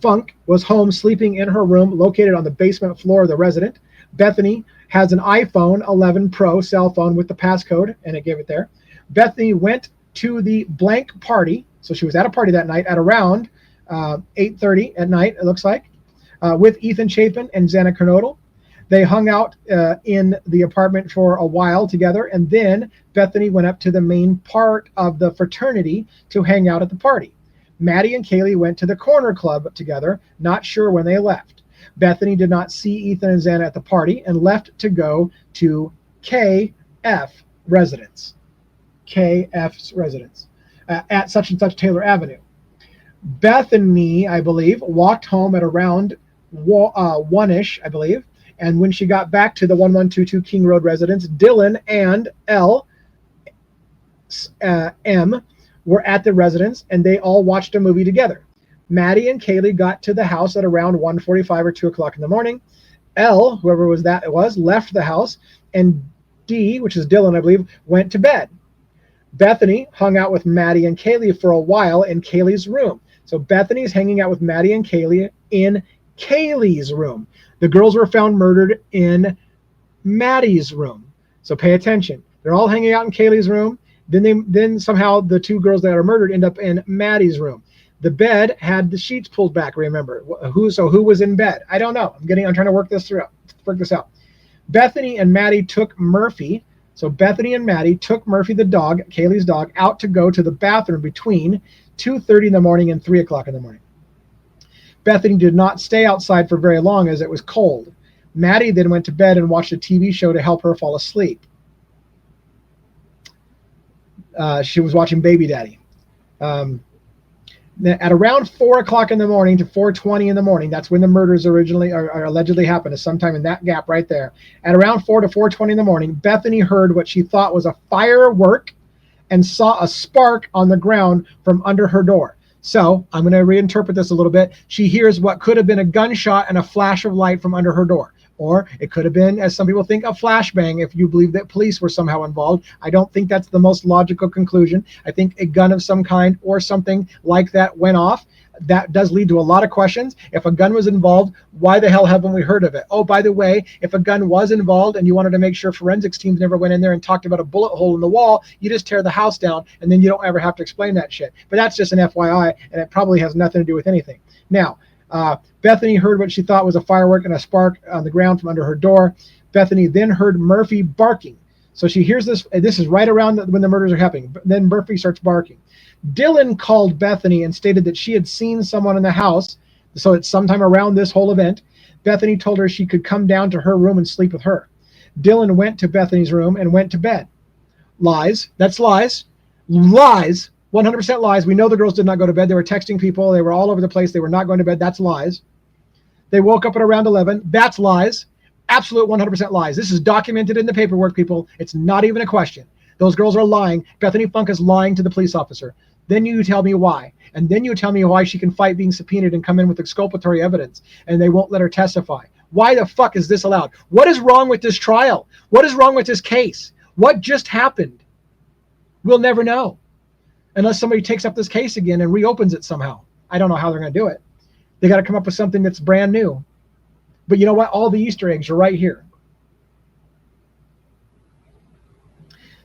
Funk was home sleeping in her room located on the basement floor of the resident. Bethany has an iPhone 11 Pro cell phone with the passcode, and it gave it there. Bethany went to the blank party, so she was at a party that night at around 8:30 at night, it looks like, with Ethan Chapin and Xana Kernodle. They hung out in the apartment for a while together, and then Bethany went up to the main part of the fraternity to hang out at the party. Maddie and Kaylee went to the corner club together, not sure when they left. Bethany did not see Ethan and Xana at the party and left to go to KF residence. KF's residence at such and such Taylor Avenue. Bethany, I believe, walked home at around 1-ish, I believe. And when she got back to the 1122 King Road residence, Dylan and M were at the residence, and they all watched a movie together. Maddie and Kaylee got to the house at around 1:45 or 2 o'clock in the morning. L, whoever was that it was, left the house, and D, which is Dylan, I believe, went to bed. Bethany hung out with Maddie and Kaylee for a while in Kaylee's room. So Bethany's hanging out with Maddie and Kaylee in Kaylee's room. The girls were found murdered in Maddie's room. So pay attention. They're all hanging out in Kaylee's room. Then somehow the 2 girls that are murdered end up in Maddie's room. The bed had the sheets pulled back. Remember who was in bed? I don't know. I'm trying to work this out. Bethany and Maddie took Murphy. So Bethany and Maddie took Murphy, the dog, Kaylee's dog, out to go to the bathroom between 2:30 in the morning and 3 o'clock in the morning. Bethany did not stay outside for very long as it was cold. Maddie then went to bed and watched a TV show to help her fall asleep. She was watching Baby Daddy. At around 4 o'clock in the morning to 4:20 in the morning, that's when the murders originally or allegedly happened, is sometime in that gap right there. At around 4 to 4:20 in the morning, Bethany heard what she thought was a firework and saw a spark on the ground from under her door. So I'm going to reinterpret this a little bit. She hears what could have been a gunshot and a flash of light from under her door. Or it could have been, as some people think, a flashbang if you believe that police were somehow involved. I don't think that's the most logical conclusion. I think a gun of some kind or something like that went off. That does lead to a lot of questions. If a gun was involved, why the hell haven't we heard of it? Oh, by the way, if a gun was involved and you wanted to make sure forensics teams never went in there and talked about a bullet hole in the wall, you just tear the house down and then you don't ever have to explain that shit. But that's just an FYI, and it probably has nothing to do with anything. Now, Bethany heard what she thought was a firework and a spark on the ground from under her door. Bethany then heard Murphy barking. So she hears this. This is right around when the murders are happening. Then Murphy starts barking. Dylan called Bethany and stated that she had seen someone in the house. So it's sometime around this whole event. Bethany told her she could come down to her room and sleep with her. Dylan went to Bethany's room and went to bed. Lies. That's lies. Lies. 100% lies. We know the girls did not go to bed. They were texting people. They were all over the place. They were not going to bed. That's lies. They woke up at around 11. That's lies. Absolute 100% lies. This is documented in the paperwork, people. It's not even a question. Those girls are lying. Bethany Funk is lying to the police officer. Then you tell me why. And then you tell me why she can fight being subpoenaed and come in with exculpatory evidence, and they won't let her testify. Why the fuck is this allowed? What is wrong with this trial? What is wrong with this case? What just happened? We'll never know. Unless somebody takes up this case again and reopens it somehow. I don't know how they're going to do it. They got to come up with something that's brand new. But you know what? All the Easter eggs are right here.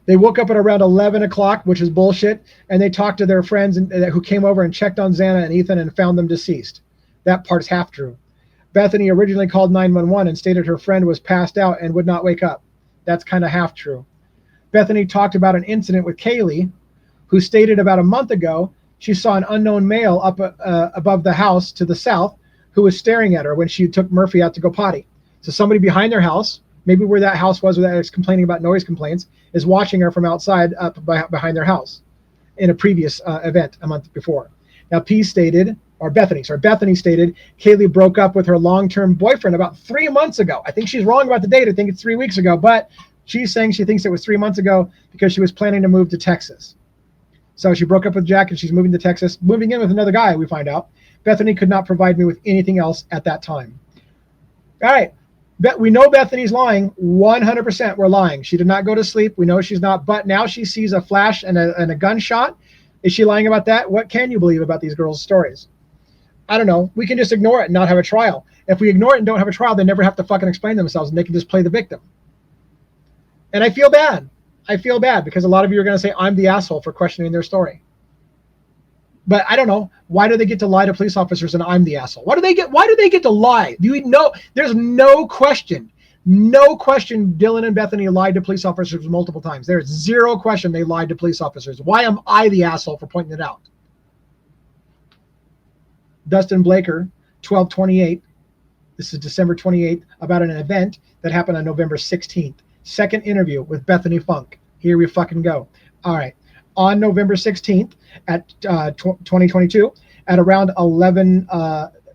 They woke up at around 11 o'clock, which is bullshit, and they talked to their friends who came over and checked on Xana and Ethan and found them deceased. That part's half true. Bethany originally called 911 and stated her friend was passed out and would not wake up. That's kind of half true. Bethany talked about an incident with Kaylee, who stated about a month ago she saw an unknown male up above the house to the south who was staring at her when she took Murphy out to go potty. So somebody behind their house, maybe where that house was where that was complaining about noise complaints, is watching her from outside up behind their house in a previous event a month before. Now Bethany stated Kaylee broke up with her long-term boyfriend about 3 months ago. I think she's wrong about the date. I think it's 3 weeks ago, but she's saying she thinks it was 3 months ago because she was planning to move to Texas. So she broke up with Jack and she's moving to Texas, moving in with another guy, we find out. Bethany could not provide me with anything else at that time. All right. We know Bethany's lying. 100% we're lying. She did not go to sleep. We know she's not. But now she sees a flash and a gunshot. Is she lying about that? What can you believe about these girls' stories? I don't know. We can just ignore it and not have a trial. If we ignore it and don't have a trial, they never have to fucking explain themselves, and they can just play the victim. And I feel bad. I feel bad because a lot of you are going to say I'm the asshole for questioning their story. But I don't know. Why do they get to lie to police officers and I'm the asshole? Why do they get to lie? Do you know? There's no question Dylan and Bethany lied to police officers multiple times. There's zero question they lied to police officers. Why am I the asshole for pointing it out? Dustin Blaker, 12/28. This is December 28th, about an event that happened on November 16th. Second interview with Bethany Funk. Here we fucking go. All right. On November 16th at 2022, at around 11,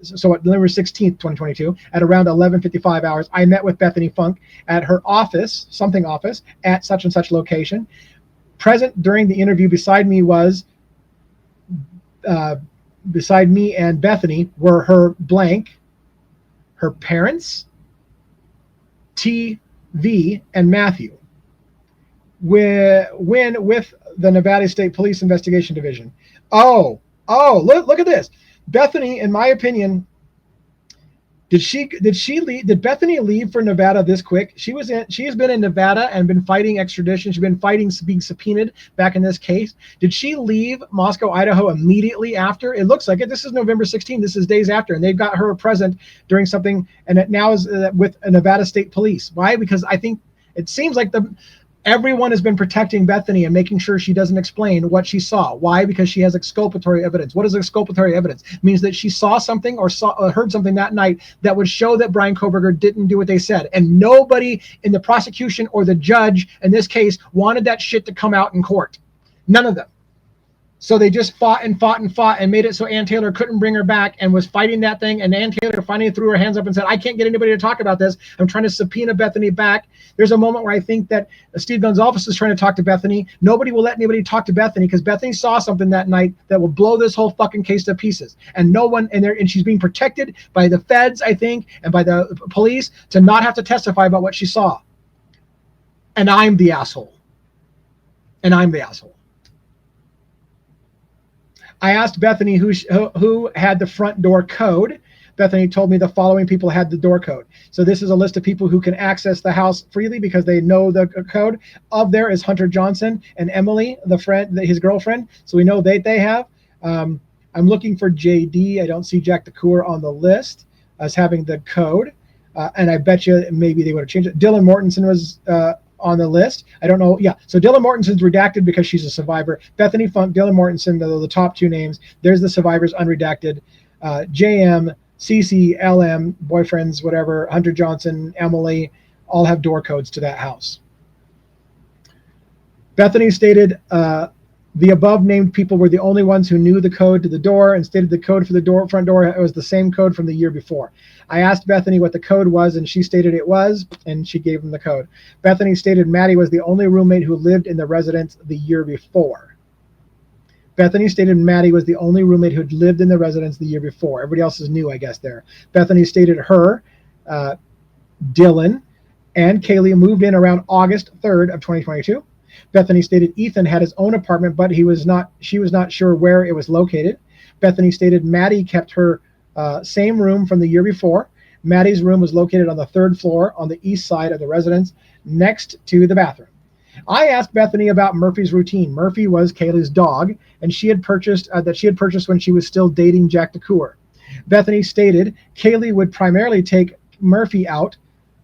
so at November 16th, 2022, at around 11:55 hours, I met with Bethany Funk at her office, something office, at such and such location. Present during the interview beside me beside me and Bethany were her blank, her parents, T.V., and Matthew. When with the Nevada State Police Investigation Division. Oh, look at this. Bethany, in my opinion, did Bethany leave for Nevada this quick? She has been in Nevada and been fighting extradition. She's been fighting being subpoenaed back in this case. Did she leave Moscow, Idaho immediately after? It looks like it. This is November 16th. This is days after, and they've got her present during something, and it now is with Nevada State Police. Why? Because I think it seems like everyone has been protecting Bethany and making sure she doesn't explain what she saw. Why? Because she has exculpatory evidence. What is exculpatory evidence? It means that she saw something or heard something that night that would show that Brian Koberger didn't do what they said. And nobody in the prosecution or the judge in this case wanted that shit to come out in court. None of them. So they just fought and made it so Ann Taylor couldn't bring her back and was fighting that thing. And Ann Taylor finally threw her hands up and said, I can't get anybody to talk about this. I'm trying to subpoena Bethany back. There's a moment where I think that Steve Gonzalez is trying to talk to Bethany. Nobody will let anybody talk to Bethany because Bethany saw something that night that will blow this whole fucking case to pieces. And no one, and she's being protected by the feds, I think, and by the police to not have to testify about what she saw. And I'm the asshole. I asked Bethany who had the front door code. Bethany told me the following people had the door code. So this is a list of people who can access the house freely because they know the code. Up there is Hunter Johnson and Emily, his girlfriend. So we know they have. I'm looking for JD. I don't see Jack DeCour on the list as having the code. And I bet you maybe they would have changed it. Dylan Mortensen was on the list. I don't know. Yeah. So Dylan Mortensen's redacted because she's a survivor. Bethany Funk, Dylan Mortensen, the top two names. There's the survivors unredacted. JM, CC, LM, boyfriends, whatever, Hunter Johnson, Emily, all have door codes to that house. Bethany stated the above named people were the only ones who knew the code to the door and stated the code for the front door was the same code from the year before. I asked Bethany what the code was, and she stated it was, and she gave them the code. Bethany stated Maddie was the only roommate who lived in the residence the year before. Bethany stated Maddie was the only roommate who had lived in the residence the year before. Everybody else is new, I guess, there. Bethany stated her, Dylan, and Kaylee moved in around August 3rd of 2022. Bethany stated Ethan had his own apartment, but she was not sure where it was located. Bethany stated Maddie kept her same room from the year before. Maddie's room was located on the third floor on the east side of the residence next to the bathroom. I asked Bethany about Murphy's routine. Murphy was Kaylee's dog, and she had purchased when she was still dating Jack DeCour. Bethany stated Kaylee would primarily take Murphy out.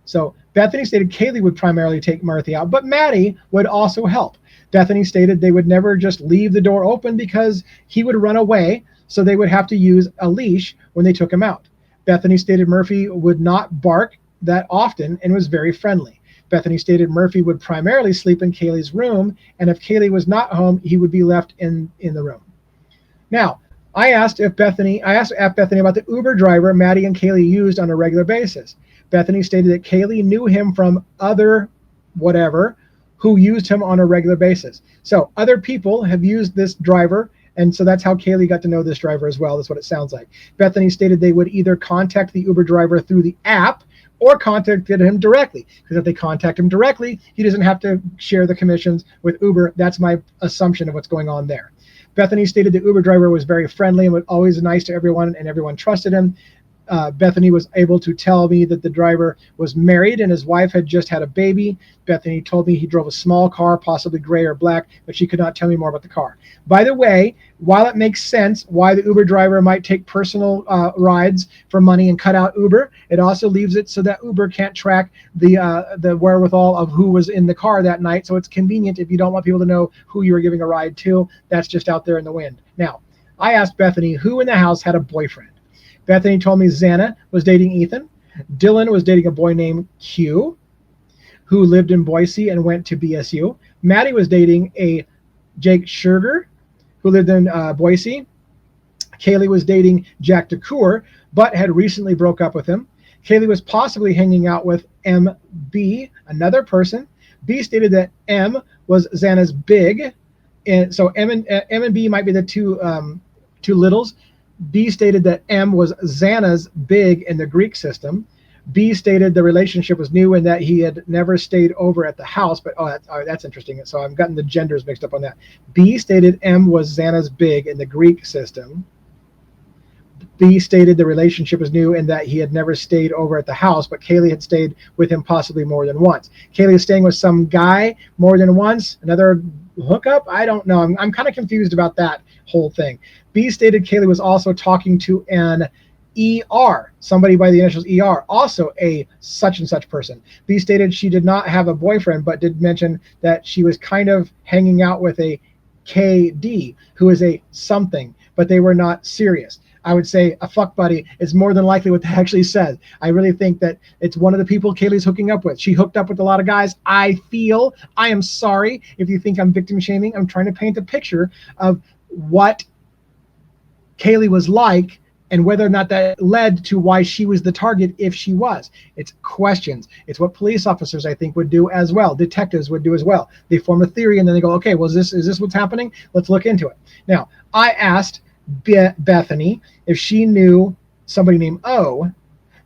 So Bethany stated Kaylee would primarily take Murphy out, but Maddie would also help. Bethany stated they would never just leave the door open because he would run away, so they would have to use a leash when they took him out. Bethany stated Murphy would not bark that often and was very friendly. Bethany stated Murphy would primarily sleep in Kaylee's room, and if Kaylee was not home, he would be left in the room. Now, I asked Bethany about the Uber driver Maddie and Kaylee used on a regular basis. Bethany stated that Kaylee knew him from other whatever who used him on a regular basis. So other people have used this driver, and so that's how Kaylee got to know this driver as well. That's what it sounds like. Bethany stated they would either contact the Uber driver through the app or contacted him directly. Because if they contact him directly, he doesn't have to share the commissions with Uber. That's my assumption of what's going on there. Bethany stated the Uber driver was very friendly and was always nice to everyone, and everyone trusted him. Bethany was able to tell me that the driver was married and his wife had just had a baby. Bethany told me he drove a small car, possibly gray or black, but she could not tell me more about the car. By the way, while it makes sense why the Uber driver might take personal rides for money and cut out Uber, it also leaves it so that Uber can't track the wherewithal of who was in the car that night. So it's convenient if you don't want people to know who you were giving a ride to. That's just out there in the wind. Now, I asked Bethany who in the house had a boyfriend. Bethany told me Xana was dating Ethan. Dylan was dating a boy named Q, who lived in Boise and went to BSU. Maddie was dating a Jake Sugar, who lived in Boise. Kaylee was dating Jack DeCour, but had recently broke up with him. Kaylee was possibly hanging out with MB, another person. B stated that M was Xana's big, and so M and B might be the two littles. B stated that M was Xana's big in the Greek system. B stated the relationship was new and that he had never stayed over at the house, but that's interesting. So I've gotten the genders mixed up on that. B stated M was Xana's big in the Greek system. B stated the relationship was new and that he had never stayed over at the house, but Kaylee had stayed with him possibly more than once. Kaylee is staying with some guy more than once, another hookup? I don't know. I'm kind of confused about that whole thing. B stated Kaylee was also talking to an ER, somebody by the initials ER, also a such and such person. B stated she did not have a boyfriend, but did mention that she was kind of hanging out with a KD, who is a something, but they were not serious. I would say a fuck buddy is more than likely what they actually said. I really think that it's one of the people Kaylee's hooking up with. She hooked up with a lot of guys. I am sorry if you think I'm victim shaming. I'm trying to paint a picture of what Kaylee was like and whether or not that led to why she was the target if she was. It's questions. It's what police officers, I think, would do as well. Detectives would do as well. They form a theory and then they go, okay, well, is this what's happening? Let's look into it. Now, I asked Bethany if she knew somebody named O,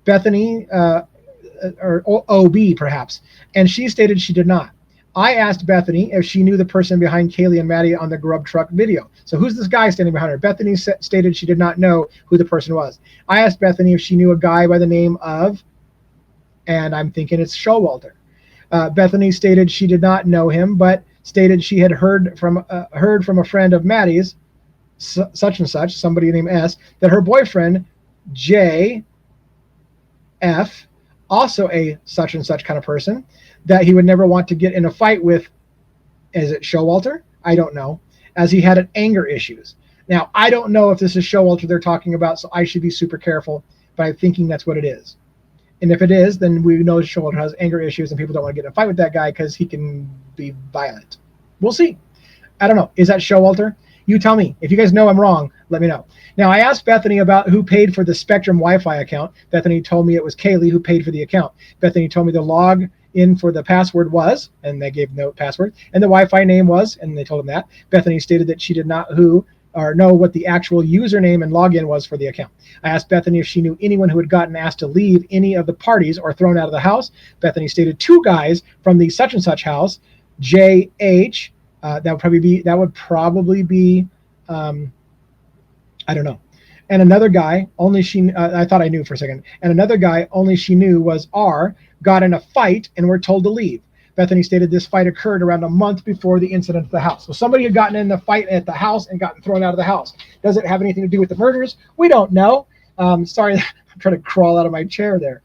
Bethany, or OB perhaps, and she stated she did not. I asked Bethany if she knew the person behind Kaylee and Maddie on the grub truck video. So who's this guy standing behind her? Bethany stated she did not know who the person was. I asked Bethany if she knew a guy by the name of, and I'm thinking it's Showalter. Bethany stated she did not know him, but stated she had heard from a friend of Maddie's, such and such, somebody named S, that her boyfriend, JF, also a such and such kind of person, that he would never want to get in a fight with, is it Showalter? I don't know, as he had anger issues. Now, I don't know if this is Showalter they're talking about, so I should be super careful, but I'm thinking that's what it is. And if it is, then we know Showalter has anger issues and people don't want to get in a fight with that guy because he can be violent. We'll see. I don't know. Is that Showalter? You tell me. If you guys know I'm wrong, let me know. Now, I asked Bethany about who paid for the Spectrum Wi-Fi account. Bethany told me it was Kaylee who paid for the account. Bethany told me the log in for the password was, and they gave no password, and the Wi-Fi name was, and they told him that. Bethany stated that she did not know what the actual username and login was for the account. I asked Bethany if she knew anyone who had gotten asked to leave any of the parties or thrown out of the house. Bethany stated 2 guys from the such and such house, JH, that would probably be I don't know. And another guy, I thought I knew for a second. And another guy, only she knew was R, got in a fight and were told to leave. Bethany stated this fight occurred around a month before the incident at the house. So somebody had gotten in the fight at the house and gotten thrown out of the house. Does it have anything to do with the murders? We don't know. Sorry, I'm trying to crawl out of my chair there.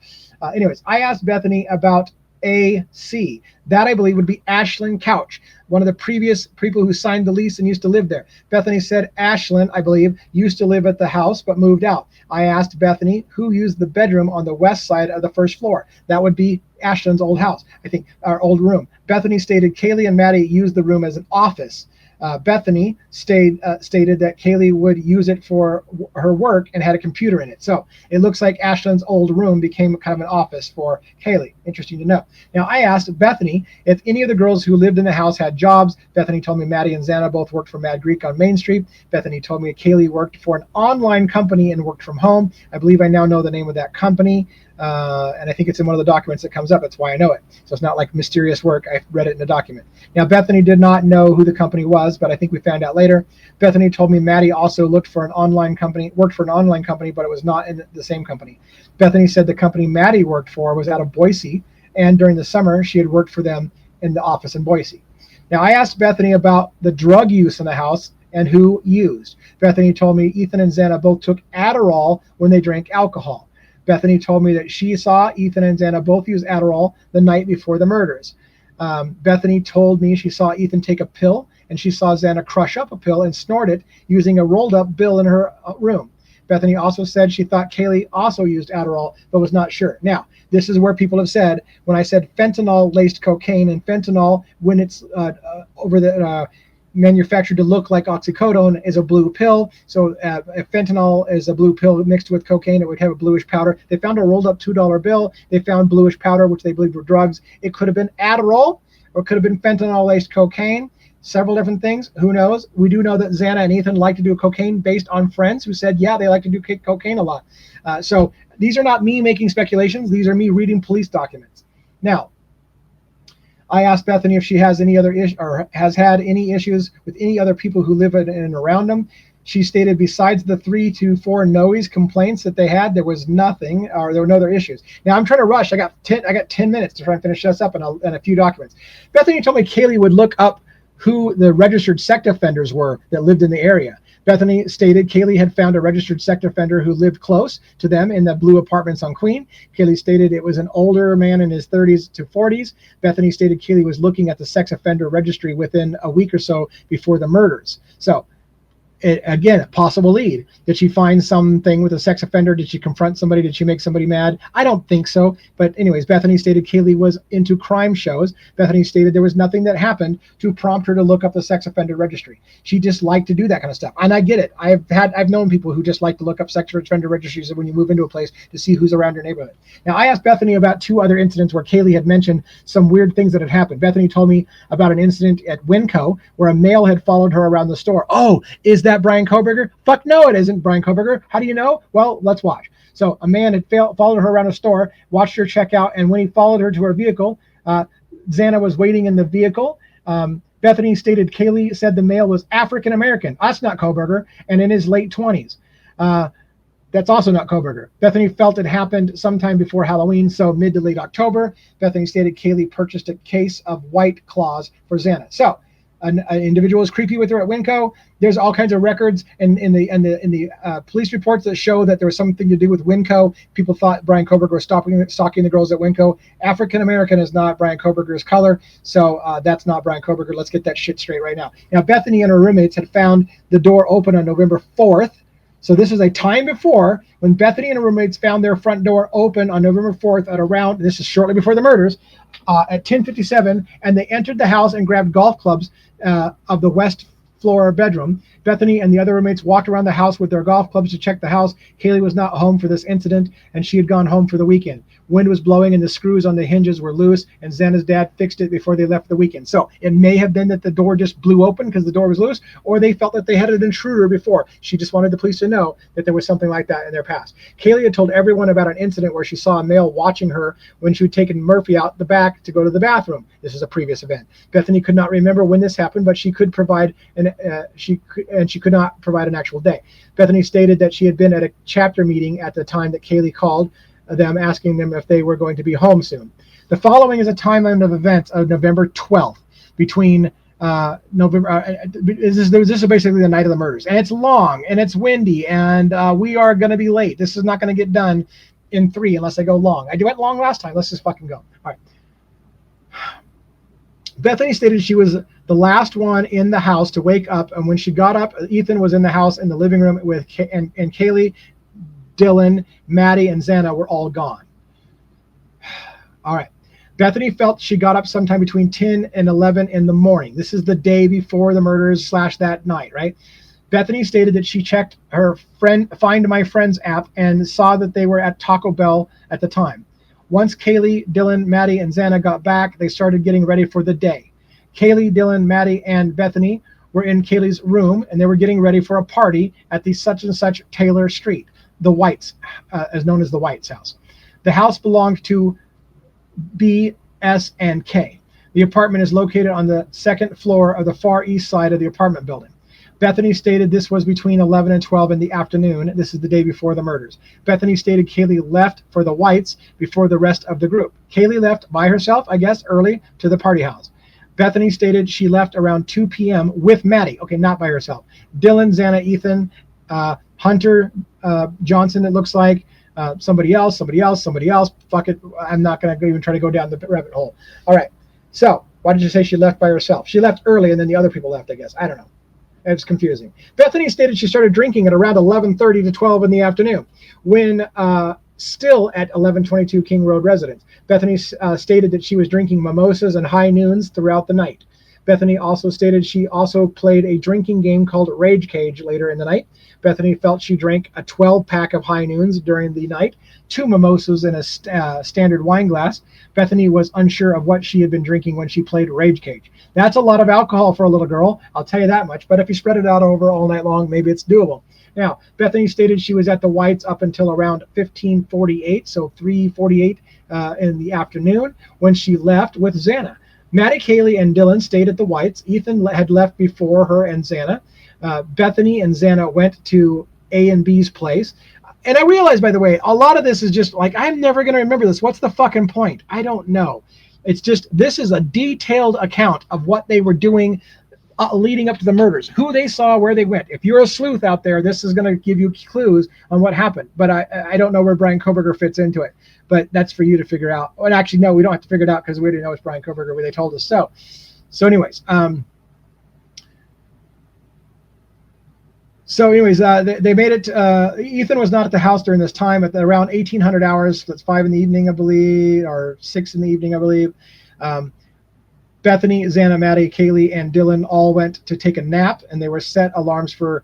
Anyways, I asked Bethany about AC. That, I believe, would be Ashlyn Couch, one of the previous people who signed the lease and used to live there. Bethany said Ashlyn, I believe, used to live at the house but moved out. I asked Bethany who used the bedroom on the west side of the first floor. That would be Ashlyn's old house, I think, our old room. Bethany stated Kaylee and Maddie used the room as an office. Bethany stated that Kaylee would use it for her work and had a computer in it. So it looks like Ashlyn's old room became kind of an office for Kaylee. Interesting to know. Now, I asked Bethany if any of the girls who lived in the house had jobs. Bethany told me Maddie and Xana both worked for Mad Greek on Main Street. Bethany told me Kaylee worked for an online company and worked from home. I believe I now know the name of that company. And I think it's in one of the documents that comes up. That's why I know it. So it's not like mysterious work. I read it in a document. Now, Bethany did not know who the company was, but I think we found out later. Bethany told me Maddie also worked for an online company, but it was not in the same company. Bethany said the company Maddie worked for was out of Boise, and during the summer, she had worked for them in the office in Boise. Now, I asked Bethany about the drug use in the house and who used. Bethany told me Ethan and Xana both took Adderall when they drank alcohol. Bethany told me that she saw Ethan and Xana both use Adderall the night before the murders. Bethany told me she saw Ethan take a pill, and she saw Xana crush up a pill and snort it using a rolled up bill in her room. Bethany also said she thought Kaylee also used Adderall, but was not sure. Now, this is where people have said, when I said fentanyl-laced cocaine, and fentanyl, when it's manufactured to look like oxycodone, is a blue pill. So if fentanyl is a blue pill mixed with cocaine, it would have a bluish powder. They found a rolled up $2 bill. They found bluish powder, which they believed were drugs. It could have been Adderall, or it could have been fentanyl-laced cocaine. Several different things. Who knows? We do know that Xana and Ethan like to do cocaine based on friends who said, yeah, they like to do cocaine a lot. So these are not me making speculations. These are me reading police documents. Now, I asked Bethany if she has any other or has had any issues with any other people who live in and around them. She stated besides the 3 to 4 noise complaints that they had, there was nothing, or there were no other issues. Now I'm trying to rush. I got 10 minutes to try and finish this up and a few documents. Bethany told me Kaylee would look up who the registered sex offenders were that lived in the area. Bethany stated Kaylee had found a registered sex offender who lived close to them in the blue apartments on Queen. Kaylee stated it was an older man in his 30s to 40s. Bethany stated Kaylee was looking at the sex offender registry within a week or so before the murders. So, again, a possible lead. Did she find something with a sex offender? Did she confront somebody? Did she make somebody mad? I don't think so. But anyways, Bethany stated Kaylee was into crime shows. Bethany stated there was nothing that happened to prompt her to look up the sex offender registry. She just liked to do that kind of stuff. And I get it. I've known people who just like to look up sex offender registries when you move into a place to see who's around your neighborhood. Now, I asked Bethany about 2 other incidents where Kaylee had mentioned some weird things that had happened. Bethany told me about an incident at Winco where a male had followed her around the store. Oh, is that Brian Koberger? Fuck no, it isn't Brian Koberger. How do you know? Well, let's watch. So a man had followed her around a store, watched her check out, and when he followed her to her vehicle, Xana was waiting in the vehicle. Bethany stated Kaylee said the male was African American. That's not Koberger, and in his late 20s. That's also not Koberger. Bethany felt it happened sometime before Halloween, so mid to late October. Bethany stated Kaylee purchased a case of White Claws for Xana. So an individual was creepy with her at Winco. There's all kinds of records in the police reports that show that there was something to do with Winco. People thought Brian Koberger was stalking the girls at Winco. African American is not Brian Koberger's color, so that's not Brian Koberger. Let's get that shit straight right now. Now, Bethany and her roommates had found the door open on November 4th. So this is a time before when Bethany and her roommates found their front door open on November 4th at around, this is shortly before the murders, at 10:57, and they entered the house and grabbed golf clubs of the west floor bedroom. Bethany and the other roommates walked around the house with their golf clubs to check the house. Kaylee was not home for this incident, and she had gone home for the weekend. Wind was blowing and the screws on the hinges were loose, and Xana's dad fixed it before they left the weekend. So it may have been that the door just blew open because the door was loose, or they felt that they had an intruder before. She just wanted the police to know that there was something like that in their past. Kaylee had told everyone about an incident where she saw a male watching her when she had taken Murphy out the back to go to the bathroom. This is a previous event. Bethany could not remember when this happened, but she could provide she could not provide an actual day. Bethany stated that she had been at a chapter meeting at the time that Kaylee called them, asking them if they were going to be home soon. The following is a timeline of events of November 12th between this is basically the night of the murders, and it's long and it's windy, and we are going to be late. This is not going to get done in 3 unless I go long. I went long last time. Let's just fucking go. All right. Bethany stated she was the last one in the house to wake up, and when she got up, Ethan was in the house in the living room with and Kaylee, Dylan, Maddie, and Xana were all gone. All right. Bethany felt she got up sometime between 10 and 11 in the morning. This is the day before the murders / that night, right? Bethany stated that she checked her Find My Friends app and saw that they were at Taco Bell at the time. Once Kaylee, Dylan, Maddie, and Xana got back, they started getting ready for the day. Kaylee, Dylan, Maddie, and Bethany were in Kaylee's room, and they were getting ready for a party at the such and such Taylor Street, the Whites, as known as the Whites house. The house belonged to B, S, and K. The apartment is located on the second floor of the far east side of the apartment building. Bethany stated this was between 11 and 12 in the afternoon. This is the day before the murders. Bethany stated Kaylee left for the Whites before the rest of the group. Kaylee left by herself, I guess, early to the party house. Bethany stated she left around 2 p.m. with Maddie. Okay, not by herself. Dylan, Xana, Ethan, Hunter, Johnson, it looks like. Somebody else. Fuck it. I'm not going to even try to go down the rabbit hole. All right. So why did you say she left by herself? She left early and then the other people left, I guess. I don't know. It's confusing. Bethany stated she started drinking at around 11:30 to 12 in the afternoon when still at 1122 King Road residence. Bethany stated that she was drinking mimosas and high noons throughout the night. Bethany also stated she also played a drinking game called Rage Cage later in the night. Bethany felt she drank a 12-pack of high noons during the night, 2 mimosas in a standard wine glass. Bethany was unsure of what she had been drinking when she played Rage Cage. That's a lot of alcohol for a little girl, I'll tell you that much, but if you spread it out over all night long, maybe it's doable. Now, Bethany stated she was at the Whites up until around 15:48, so 3:48 in the afternoon, when she left with Xana. Maddie, Kaylee, and Dylan stayed at the Whites. Ethan had left before her and Xana. Bethany and Xana went to A and B's place. And I realize, by the way, a lot of this is just like, I'm never going to remember this. What's the fucking point? I don't know. It's just, this is a detailed account of what they were doing leading up to the murders, who they saw, where they went. If you're a sleuth out there, this is going to give you clues on what happened. But I don't know where Brian Koberger fits into it. But that's for you to figure out. And actually, no, we don't have to figure it out because we already know it's Brian Koberger where they told us so. So anyways, they made it. Ethan was not at the house during this time at around 1800 hours. That's 5 in the evening, I believe, or 6 in the evening, I believe. Bethany, Xana, Maddie, Kaylee, and Dylan all went to take a nap, and they were set alarms for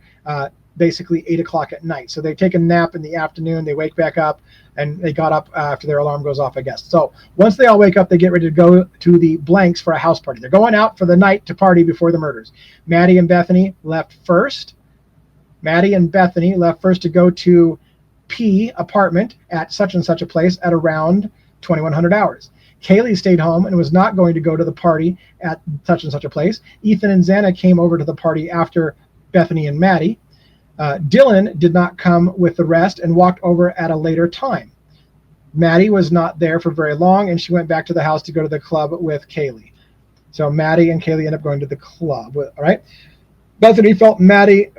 basically 8 o'clock at night. So they take a nap in the afternoon, they wake back up, and they got up after their alarm goes off, I guess. So once they all wake up, they get ready to go to the Blanks for a house party. They're going out for the night to party before the murders. Maddie and Bethany left first. To go to P apartment at such and such a place at around 2100 hours. Kaylee stayed home and was not going to go to the party at such and such a place. Ethan and Xana came over to the party after Bethany and Maddie. Dylan did not come with the rest and walked over at a later time. Maddie was not there for very long, and she went back to the house to go to the club with Kaylee. So Maddie and Kaylee end up going to the club. All right. Bethany felt Maddie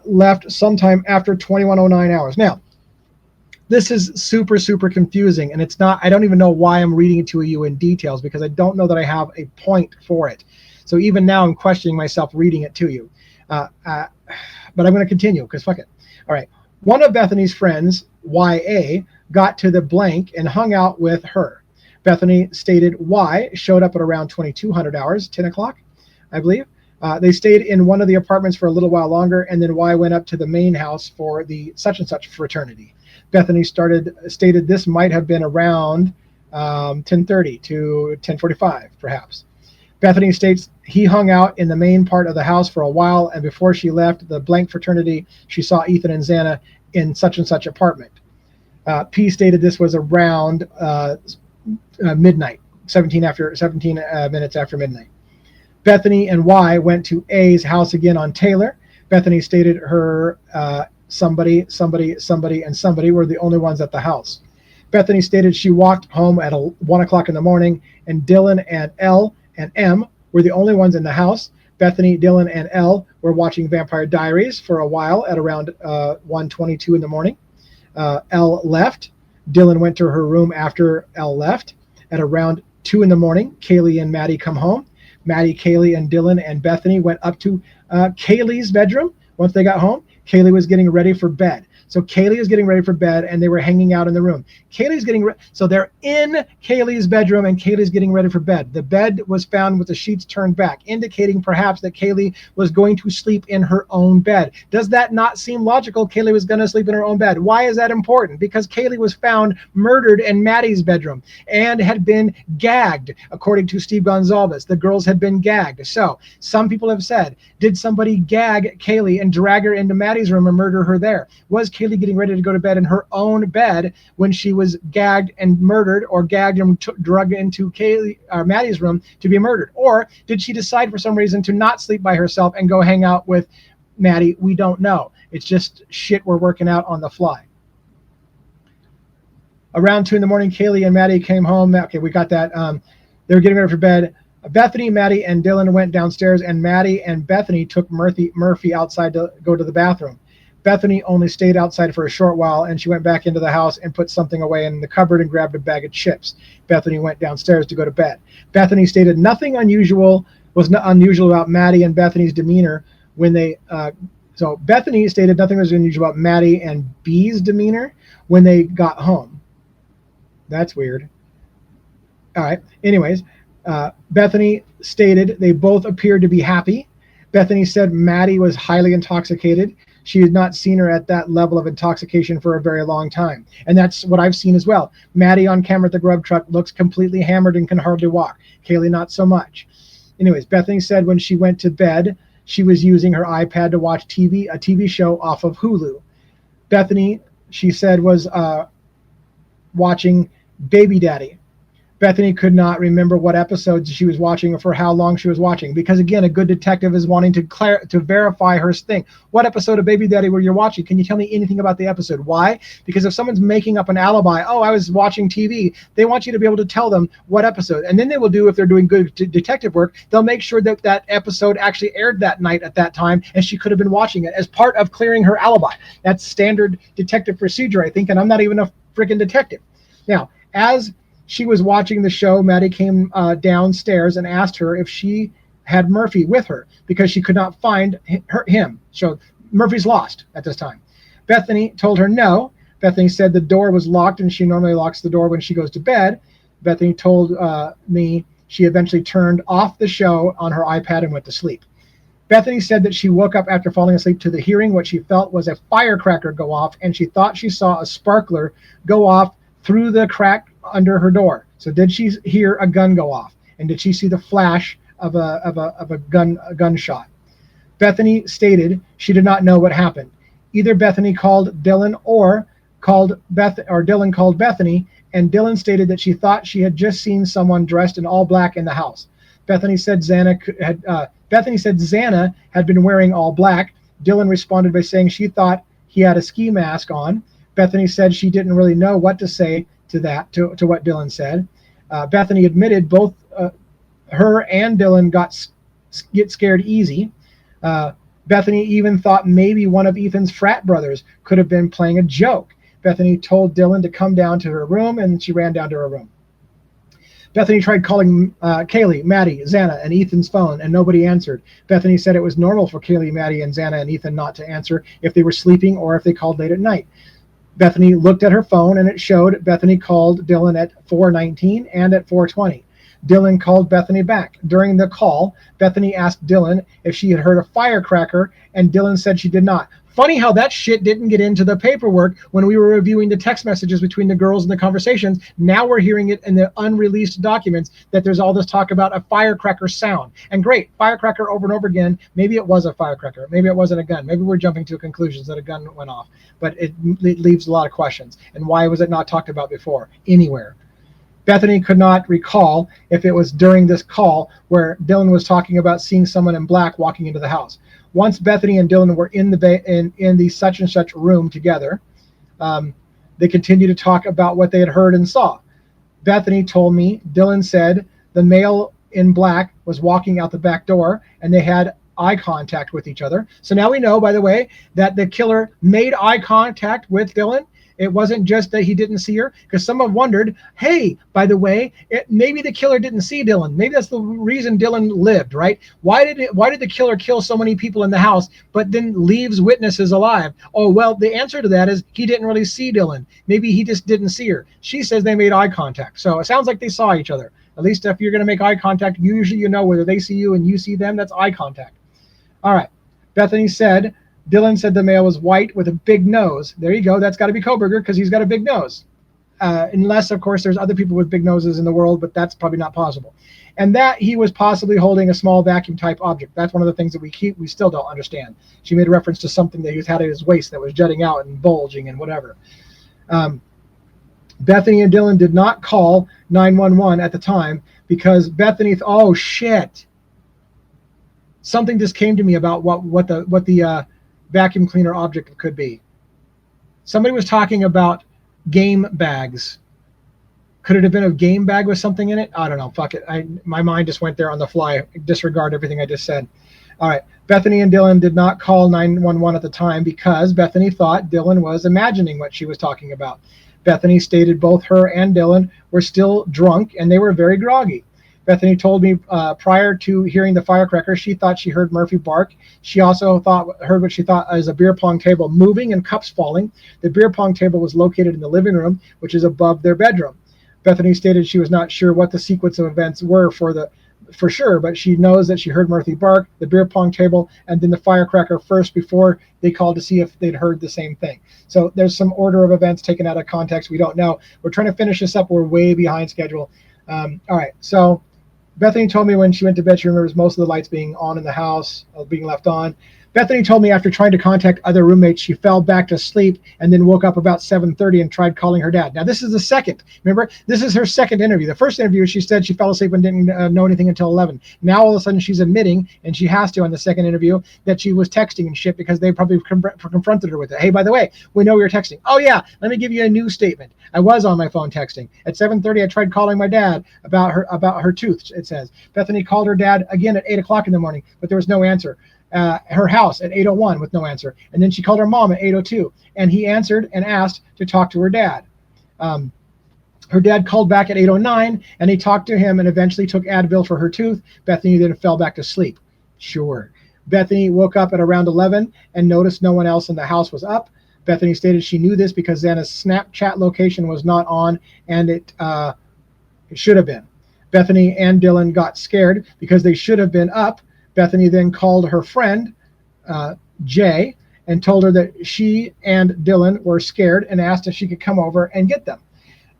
left sometime after 2109 hours. Now, this is super, super confusing, and it's not, I don't even know why I'm reading it to you in details because I don't know that I have a point for it. So even now I'm questioning myself reading it to you. But I'm going to continue because fuck it. All right. One of Bethany's friends, YA, got to the Blank and hung out with her. Bethany stated Y showed up at around 2200 hours, 10 o'clock, I believe. They stayed in one of the apartments for a little while longer, and then Y went up to the main house for the such and such fraternity. Bethany stated this might have been around 10:30 to 10:45, perhaps. Bethany states he hung out in the main part of the house for a while, and before she left the Blank fraternity, she saw Ethan and Xana in such and such apartment. P stated this was around midnight, 17 minutes after midnight. Bethany and Y went to A's house again on Taylor. Bethany stated her somebody were the only ones at the house. Bethany stated she walked home at 1 o'clock in the morning, and Dylan and L and M were the only ones in the house. Bethany, Dylan, and L were watching Vampire Diaries for a while at around 1:22 in the morning. L left. Dylan went to her room after L left. At around 2 in the morning, Kaylee and Maddie come home. Maddie, Kaylee, and Dylan and Bethany went up to Kaylee's bedroom. Once they got home, Kaylee was getting ready for bed. So Kaylee is getting ready for bed, and they were hanging out in the room. Kaylee's getting ready. So they're in Kaylee's bedroom, and Kaylee's getting ready for bed. The bed was found with the sheets turned back, indicating perhaps that Kaylee was going to sleep in her own bed. Does that not seem logical? Kaylee was going to sleep in her own bed. Why is that important? Because Kaylee was found murdered in Maddie's bedroom and had been gagged, according to Steve Gonzalez. The girls had been gagged. So some people have said, did somebody gag Kaylee and drag her into Maddie's room and murder her there? Was Kaylee getting ready to go to bed in her own bed when she was gagged and murdered, or gagged and drugged into Maddie's room to be murdered? Or did she decide for some reason to not sleep by herself and go hang out with Maddie? We don't know. It's just shit we're working out on the fly. Around 2 a.m, Kaylee and Maddie came home. Okay, we got that. They were getting ready for bed. Bethany, Maddie, and Dylan went downstairs, and Maddie and Bethany took Murphy outside to go to the bathroom. Bethany only stayed outside for a short while, and she went back into the house and put something away in the cupboard and grabbed a bag of chips. Bethany went downstairs to go to bed. Bethany stated nothing unusual about Maddie and Bethany's demeanor when they. So Bethany stated nothing was unusual about Maddie and B's demeanor when they got home. That's weird. All right. Anyways. Bethany stated they both appeared to be happy. Bethany said Maddie was highly intoxicated. She had not seen her at that level of intoxication for a very long time. And that's what I've seen as well. Maddie on camera at the grub truck looks completely hammered and can hardly walk. Kaylee, not so much. Anyways, Bethany said when she went to bed, she was using her iPad to watch a TV show off of Hulu. Bethany, she said, was watching Baby Daddy. Bethany could not remember what episodes she was watching or for how long she was watching, because again, a good detective is wanting to verify her thing. What episode of Baby Daddy were you watching? Can you tell me anything about the episode? Why? Because if someone's making up an alibi, oh, I was watching TV, they want you to be able to tell them what episode. And then they will do, if they're doing good detective work, they'll make sure that that episode actually aired that night at that time, and she could have been watching it as part of clearing her alibi. That's standard detective procedure, I think, and I'm not even a freaking detective. Now, as she was watching the show, Maddie came downstairs and asked her if she had Murphy with her because she could not find him. So Murphy's lost at this time. Bethany told her no. Bethany said the door was locked and she normally locks the door when she goes to bed. Bethany told me she eventually turned off the show on her iPad and went to sleep. Bethany said that she woke up after falling asleep to hearing what she felt was a firecracker go off, and she thought she saw a sparkler go off through the crack under her door. So did she hear a gun go off? And did she see the flash of a gunshot? Bethany stated she did not know what happened. Either Bethany called Dylan or Dylan called Bethany, and Dylan stated that she thought she had just seen someone dressed in all black in the house. Bethany said Xana had been wearing all black. Dylan responded by saying she thought he had a ski mask on. Bethany said she didn't really know what to say to what Dylan said. Bethany admitted both her and Dylan get scared easy. Bethany even thought maybe one of Ethan's frat brothers could have been playing a joke. Bethany told Dylan to come down to her room, and she ran down to her room. Bethany tried calling Kaylee, Maddie, Xana, and Ethan's phone, and nobody answered. Bethany said it was normal for Kaylee, Maddie, and Xana and Ethan not to answer if they were sleeping or if they called late at night. Bethany looked at her phone, and it showed Bethany called Dylan at 4:19 and at 4:20. Dylan called Bethany back. During the call, Bethany asked Dylan if she had heard a firecracker, and Dylan said she did not. Funny how that shit didn't get into the paperwork when we were reviewing the text messages between the girls and the conversations. Now we're hearing it in the unreleased documents that there's all this talk about a firecracker sound. And great, firecracker over and over again. Maybe it was a firecracker. Maybe it wasn't a gun. Maybe we're jumping to conclusions that a gun went off. But it leaves a lot of questions. And why was it not talked about before? Anywhere. Bethany could not recall if it was during this call where Dylan was talking about seeing someone in black walking into the house. Once Bethany and Dylan were in the such and such room together, they continued to talk about what they had heard and saw. Bethany told me Dylan said the male in black was walking out the back door, and they had eye contact with each other. So now we know, by the way, that the killer made eye contact with Dylan. It wasn't just that he didn't see her, because someone wondered, hey, by the way, maybe the killer didn't see Dylan. Maybe that's the reason Dylan lived, right? Why did the killer kill so many people in the house, but then leaves witnesses alive? Oh, well, the answer to that is he didn't really see Dylan. Maybe he just didn't see her. She says they made eye contact. So it sounds like they saw each other. At least if you're going to make eye contact, usually you know whether they see you and you see them. That's eye contact. All right. Bethany said, Dylan said the male was white with a big nose. There you go. That's got to be Koberger because he's got a big nose. unless, of course, there's other people with big noses in the world, but that's probably not possible. And that he was possibly holding a small vacuum type object. That's one of the things that we still don't understand. She made a reference to something that he had at his waist that was jutting out and bulging and whatever. Bethany and Dylan did not call 911 at the time because Bethany, oh shit. Something just came to me about what the vacuum cleaner object could be. Somebody was talking about game bags. Could it have been a game bag with something in it? I don't know. Fuck it. My mind just went there on the fly. Disregard everything I just said. All right. Bethany and Dylan did not call 911 at the time because Bethany thought Dylan was imagining what she was talking about. Bethany stated both her and Dylan were still drunk and they were very groggy. Bethany told me prior to hearing the firecracker, she thought she heard Murphy bark. She also heard what she thought as a beer pong table moving and cups falling. The beer pong table was located in the living room, which is above their bedroom. Bethany stated she was not sure what the sequence of events were for sure, but she knows that she heard Murphy bark, the beer pong table, and then the firecracker first before they called to see if they'd heard the same thing. So there's some order of events taken out of context. We don't know. We're trying to finish this up. We're way behind schedule. All right, so Bethany told me when she went to bed, she remembers most of the lights being on in the house, being left on. Bethany told me after trying to contact other roommates, she fell back to sleep and then woke up about 7:30 and tried calling her dad. Now, this is the second. Remember, this is her second interview. The first interview, she said she fell asleep and didn't know anything until 11. Now, all of a sudden, she's admitting, and she has to on the second interview, that she was texting and shit because they probably confronted her with it. Hey, by the way, we know you're texting. Oh, yeah, let me give you a new statement. I was on my phone texting. At 7:30, I tried calling my dad about her tooth, it says. Bethany called her dad again at 8 o'clock in the morning, but there was no answer. Her house at 8:01 with no answer. And then she called her mom at 8:02. And he answered and asked to talk to her dad. Her dad called back at 8:09 and he talked to him and eventually took Advil for her tooth. Bethany then fell back to sleep. Sure. Bethany woke up at around 11 and noticed no one else in the house was up. Bethany stated she knew this because Xana's Snapchat location was not on and it should have been. Bethany and Dylan got scared because they should have been up. Bethany then called her friend, Jay, and told her that she and Dylan were scared and asked if she could come over and get them.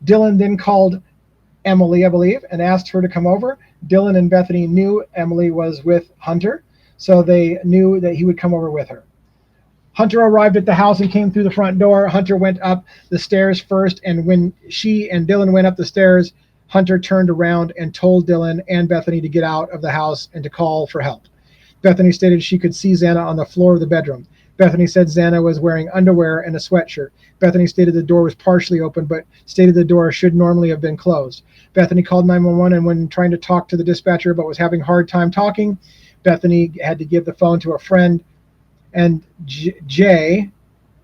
Dylan then called Emily, I believe, and asked her to come over. Dylan and Bethany knew Emily was with Hunter, so they knew that he would come over with her. Hunter arrived at the house and came through the front door. Hunter went up the stairs first, and when she and Dylan went up the stairs, Hunter turned around and told Dylan and Bethany to get out of the house and to call for help. Bethany stated she could see Xana on the floor of the bedroom. Bethany said Xana was wearing underwear and a sweatshirt. Bethany stated the door was partially open, but stated the door should normally have been closed. Bethany called 911, and when trying to talk to the dispatcher but was having a hard time talking, Bethany had to give the phone to a friend and Jay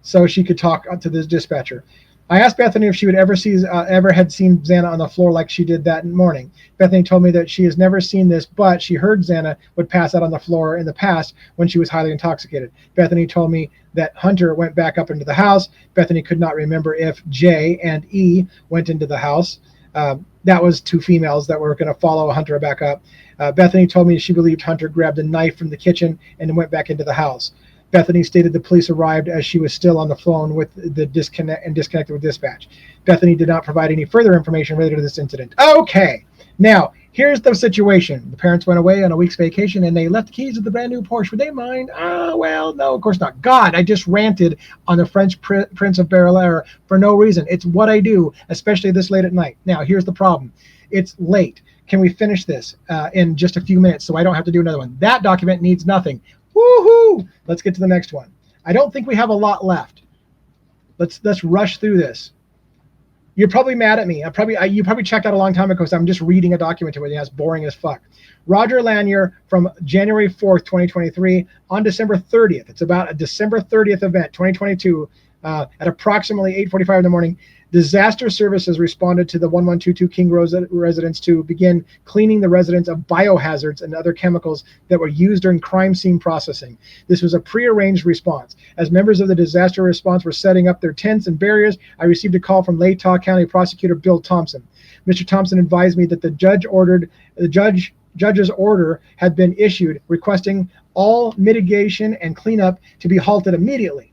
so she could talk to the dispatcher. I asked Bethany if she would ever had seen Xana on the floor like she did that morning. Bethany told me that she has never seen this, but she heard Xana would pass out on the floor in the past when she was highly intoxicated. Bethany told me that Hunter went back up into the house. Bethany could not remember if J and E went into the house. That was two females that were going to follow Hunter back up. Bethany told me she believed Hunter grabbed a knife from the kitchen and went back into the house. Bethany stated the police arrived as she was still on the phone with the disconnected with dispatch. Bethany did not provide any further information related to this incident. Okay, now here's the situation. The parents went away on a week's vacation and they left the keys of the brand new Porsche. Would they mind? Well, no, of course not. God, I just ranted on the French Prince of Bel-Air for no reason. It's what I do, especially this late at night. Now, here's the problem. It's late. Can we finish this in just a few minutes so I don't have to do another one? That document needs nothing. Woohoo! Let's get to the next one. I don't think we have a lot left. Let's rush through this. You're probably mad at me. You probably checked out a long time ago because I'm just reading a document to it. It's boring as fuck. Roger Lanier from January 4th, 2023 on December 30th. It's about a December 30th event, 2022, at approximately 8:45 in the morning. Disaster services responded to the 1122 King residence to begin cleaning the residence of biohazards and other chemicals that were used during crime scene processing. This was a prearranged response. As members of the disaster response were setting up their tents and barriers, I received a call from Latah County Prosecutor Bill Thompson. Mr. Thompson advised me that the judge's order had been issued requesting all mitigation and cleanup to be halted immediately.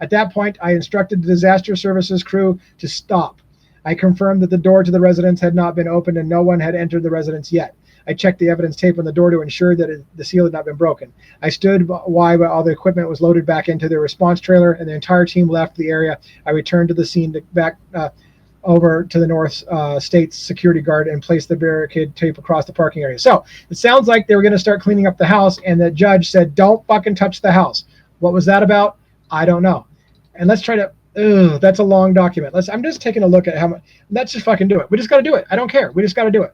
At that point, I instructed the disaster services crew to stop. I confirmed that the door to the residence had not been opened and no one had entered the residence yet. I checked the evidence tape on the door to ensure that the seal had not been broken. I stood by while all the equipment was loaded back into the response trailer and the entire team left the area. I returned to the scene back over to the North State's security guard and placed the barricade tape across the parking area. So it sounds like they were going to start cleaning up the house, and the judge said, don't fucking touch the house. What was that about? I don't know. And let's try to, that's a long document. I'm just taking a look at how much, let's just fucking do it. We just got to do it. I don't care. We just got to do it.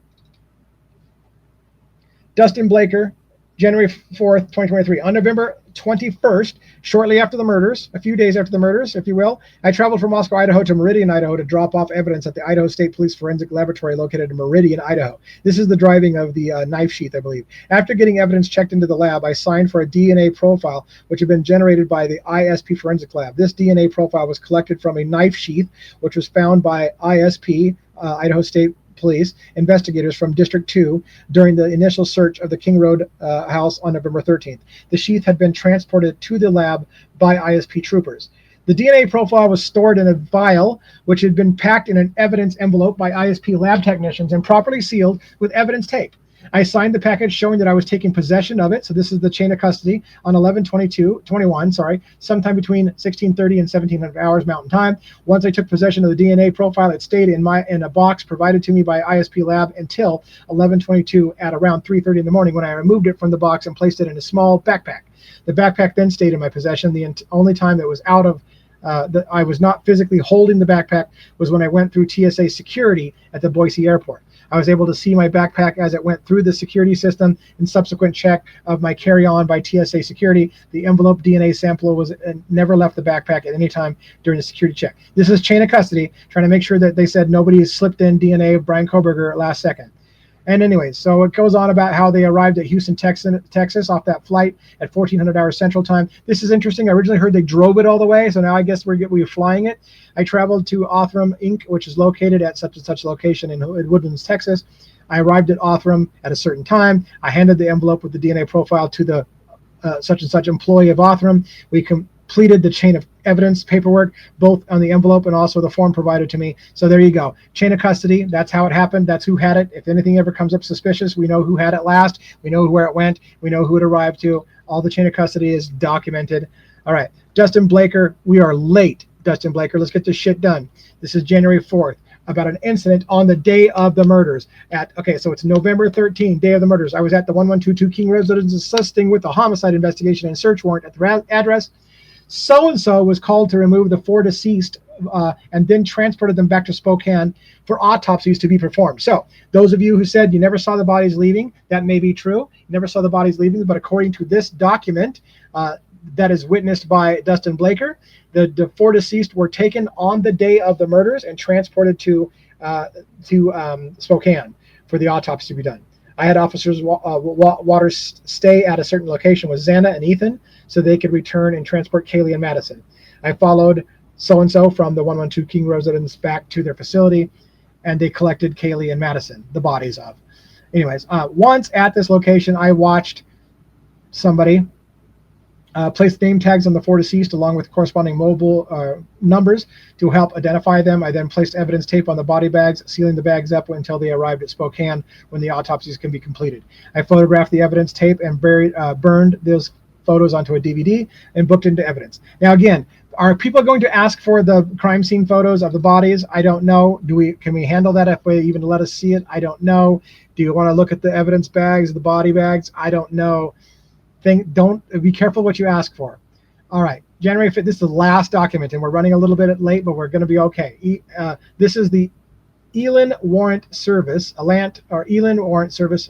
Dustin Blaker, January 4th, 2023. On November 21st, shortly after the murders, a few days after the murders, if you will, I traveled from Moscow, Idaho to Meridian, Idaho to drop off evidence at the Idaho State Police Forensic Laboratory located in Meridian, Idaho. This is the driving of the knife sheath, I believe. After getting evidence checked into the lab, I signed for a DNA profile, which had been generated by the ISP Forensic Lab. This DNA profile was collected from a knife sheath, which was found by ISP, Idaho State Police investigators from District 2 during the initial search of the King Road house on November 13th. The sheath had been transported to the lab by ISP troopers. The DNA profile was stored in a vial, which had been packed in an evidence envelope by ISP lab technicians and properly sealed with evidence tape. I signed the package showing that I was taking possession of it. So this is the chain of custody on 11/22/21, sometime between 1630 and 1700 hours Mountain Time. Once I took possession of the DNA profile, it stayed in a box provided to me by ISP Lab until 11/22 at around 3:30 in the morning, when I removed it from the box and placed it in a small backpack. The backpack then stayed in my possession. The only time that was out of that I was not physically holding the backpack was when I went through TSA security at the Boise airport. I was able to see my backpack as it went through the security system. In subsequent check of my carry-on by TSA security, the envelope DNA sample was never left the backpack at any time during the security check. This is chain of custody, trying to make sure that they said nobody slipped in DNA of Brian Koberger last second. And anyways, so it goes on about how they arrived at Houston, Texas off that flight at 1400 hours Central Time. This is interesting. I originally heard they drove it all the way, so now I guess we're flying it. I traveled to Othram, Inc., which is located at such and such location in Woodlands, Texas. I arrived at Othram at a certain time. I handed the envelope with the DNA profile to the such and such employee of Othram. We completed the chain of evidence paperwork, both on the envelope and also the form provided to me. So there you go. Chain of custody. That's how it happened. That's who had it. If anything ever comes up suspicious, we know who had it last. We know where it went. We know who it arrived to. All the chain of custody is documented. All right. Dustin Blaker, we are late. Dustin Blaker, let's get this shit done. This is January 4th, about an incident on the day of the murders. So it's November 13th, day of the murders. I was at the 1122 King residence assisting with the homicide investigation and search warrant at the address. So-and-so was called to remove the 4 deceased and then transported them back to Spokane for autopsies to be performed. So those of you who said you never saw the bodies leaving, that may be true. You never saw the bodies leaving, but according to this document that is witnessed by Dustin Blaker, the 4 deceased were taken on the day of the murders and transported to Spokane for the autopsy to be done. I had officers Waters stay at a certain location with Xana and Ethan so they could return and transport Kaylee and Madison. I followed so-and-so from the 112 King residence back to their facility, and they collected Kaylee and Madison, the bodies of. Anyways, once at this location, I watched somebody place name tags on the 4 deceased along with corresponding mobile numbers to help identify them. I then placed evidence tape on the body bags, sealing the bags up until they arrived at Spokane when the autopsies can be completed. I photographed the evidence tape and burned those photos onto a DVD and booked into evidence. Now again, are people going to ask for the crime scene photos of the bodies? I don't know. Can we handle that if they even let us see it? I don't know. Do you want to look at the evidence bags, the body bags? I don't know. Don't be careful what you ask for. All right, January 5th. This is the last document, and we're running a little bit late, but we're going to be okay. This is the Elin Warrant Service, Elin Warrant Service,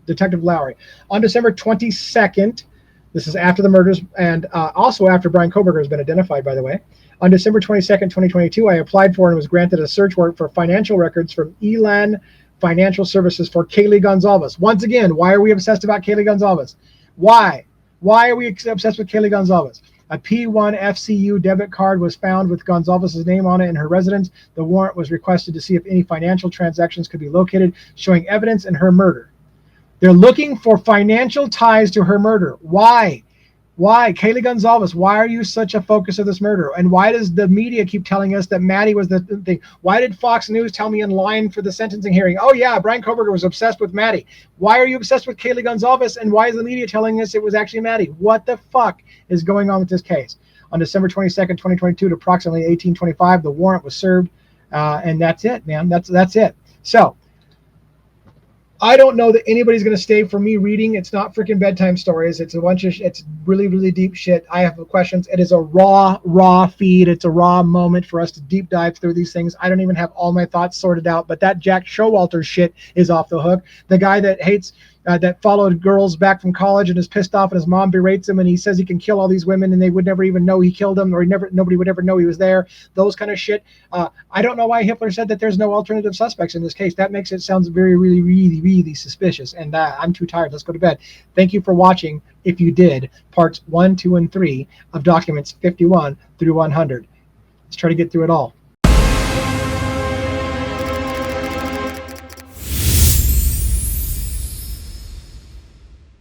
Detective Lowry. On December 22nd, this is after the murders and also after Brian Koberger has been identified, by the way. On December 22nd, 2022, I applied for and was granted a search warrant for financial records from Elan Financial Services for Kaylee Gonzalez. Once again, why are we obsessed about Kaylee Gonzalez? Why? Why are we obsessed with Kaylee Gonzalez? A P1 FCU debit card was found with Gonzalez's name on it in her residence. The warrant was requested to see if any financial transactions could be located, showing evidence in her murder. They're looking for financial ties to her murder. Why? Why? Kaylee Gonzalez, why are you such a focus of this murder? And why does the media keep telling us that Maddie was the thing? Why did Fox News tell me in line for the sentencing hearing, oh yeah, Brian Koberger was obsessed with Maddie? Why are you obsessed with Kaylee Gonzalez? And why is the media telling us it was actually Maddie? What the fuck is going on with this case? On December 22nd, 2022 at approximately 1825, the warrant was served. And that's it, man. That's it. So I don't know that anybody's going to stay for me reading. It's not freaking bedtime stories. It's a bunch of, it's really, really deep shit. I have questions. It is a raw feed. It's a raw moment for us to deep dive through these things. I don't even have all my thoughts sorted out, but that Jack Showalter shit is off the hook. The guy that hates, that followed girls back from college and is pissed off and his mom berates him and he says he can kill all these women and they would never even know he killed them, or nobody would ever know he was there. Those kind of shit. I don't know why Hitler said that there's no alternative suspects in this case. That makes it sound very, really, really, really suspicious. And I'm too tired. Let's go to bed. Thank you for watching. If you did, parts 1, 2, and 3 of documents 51 through 100. Let's try to get through it all.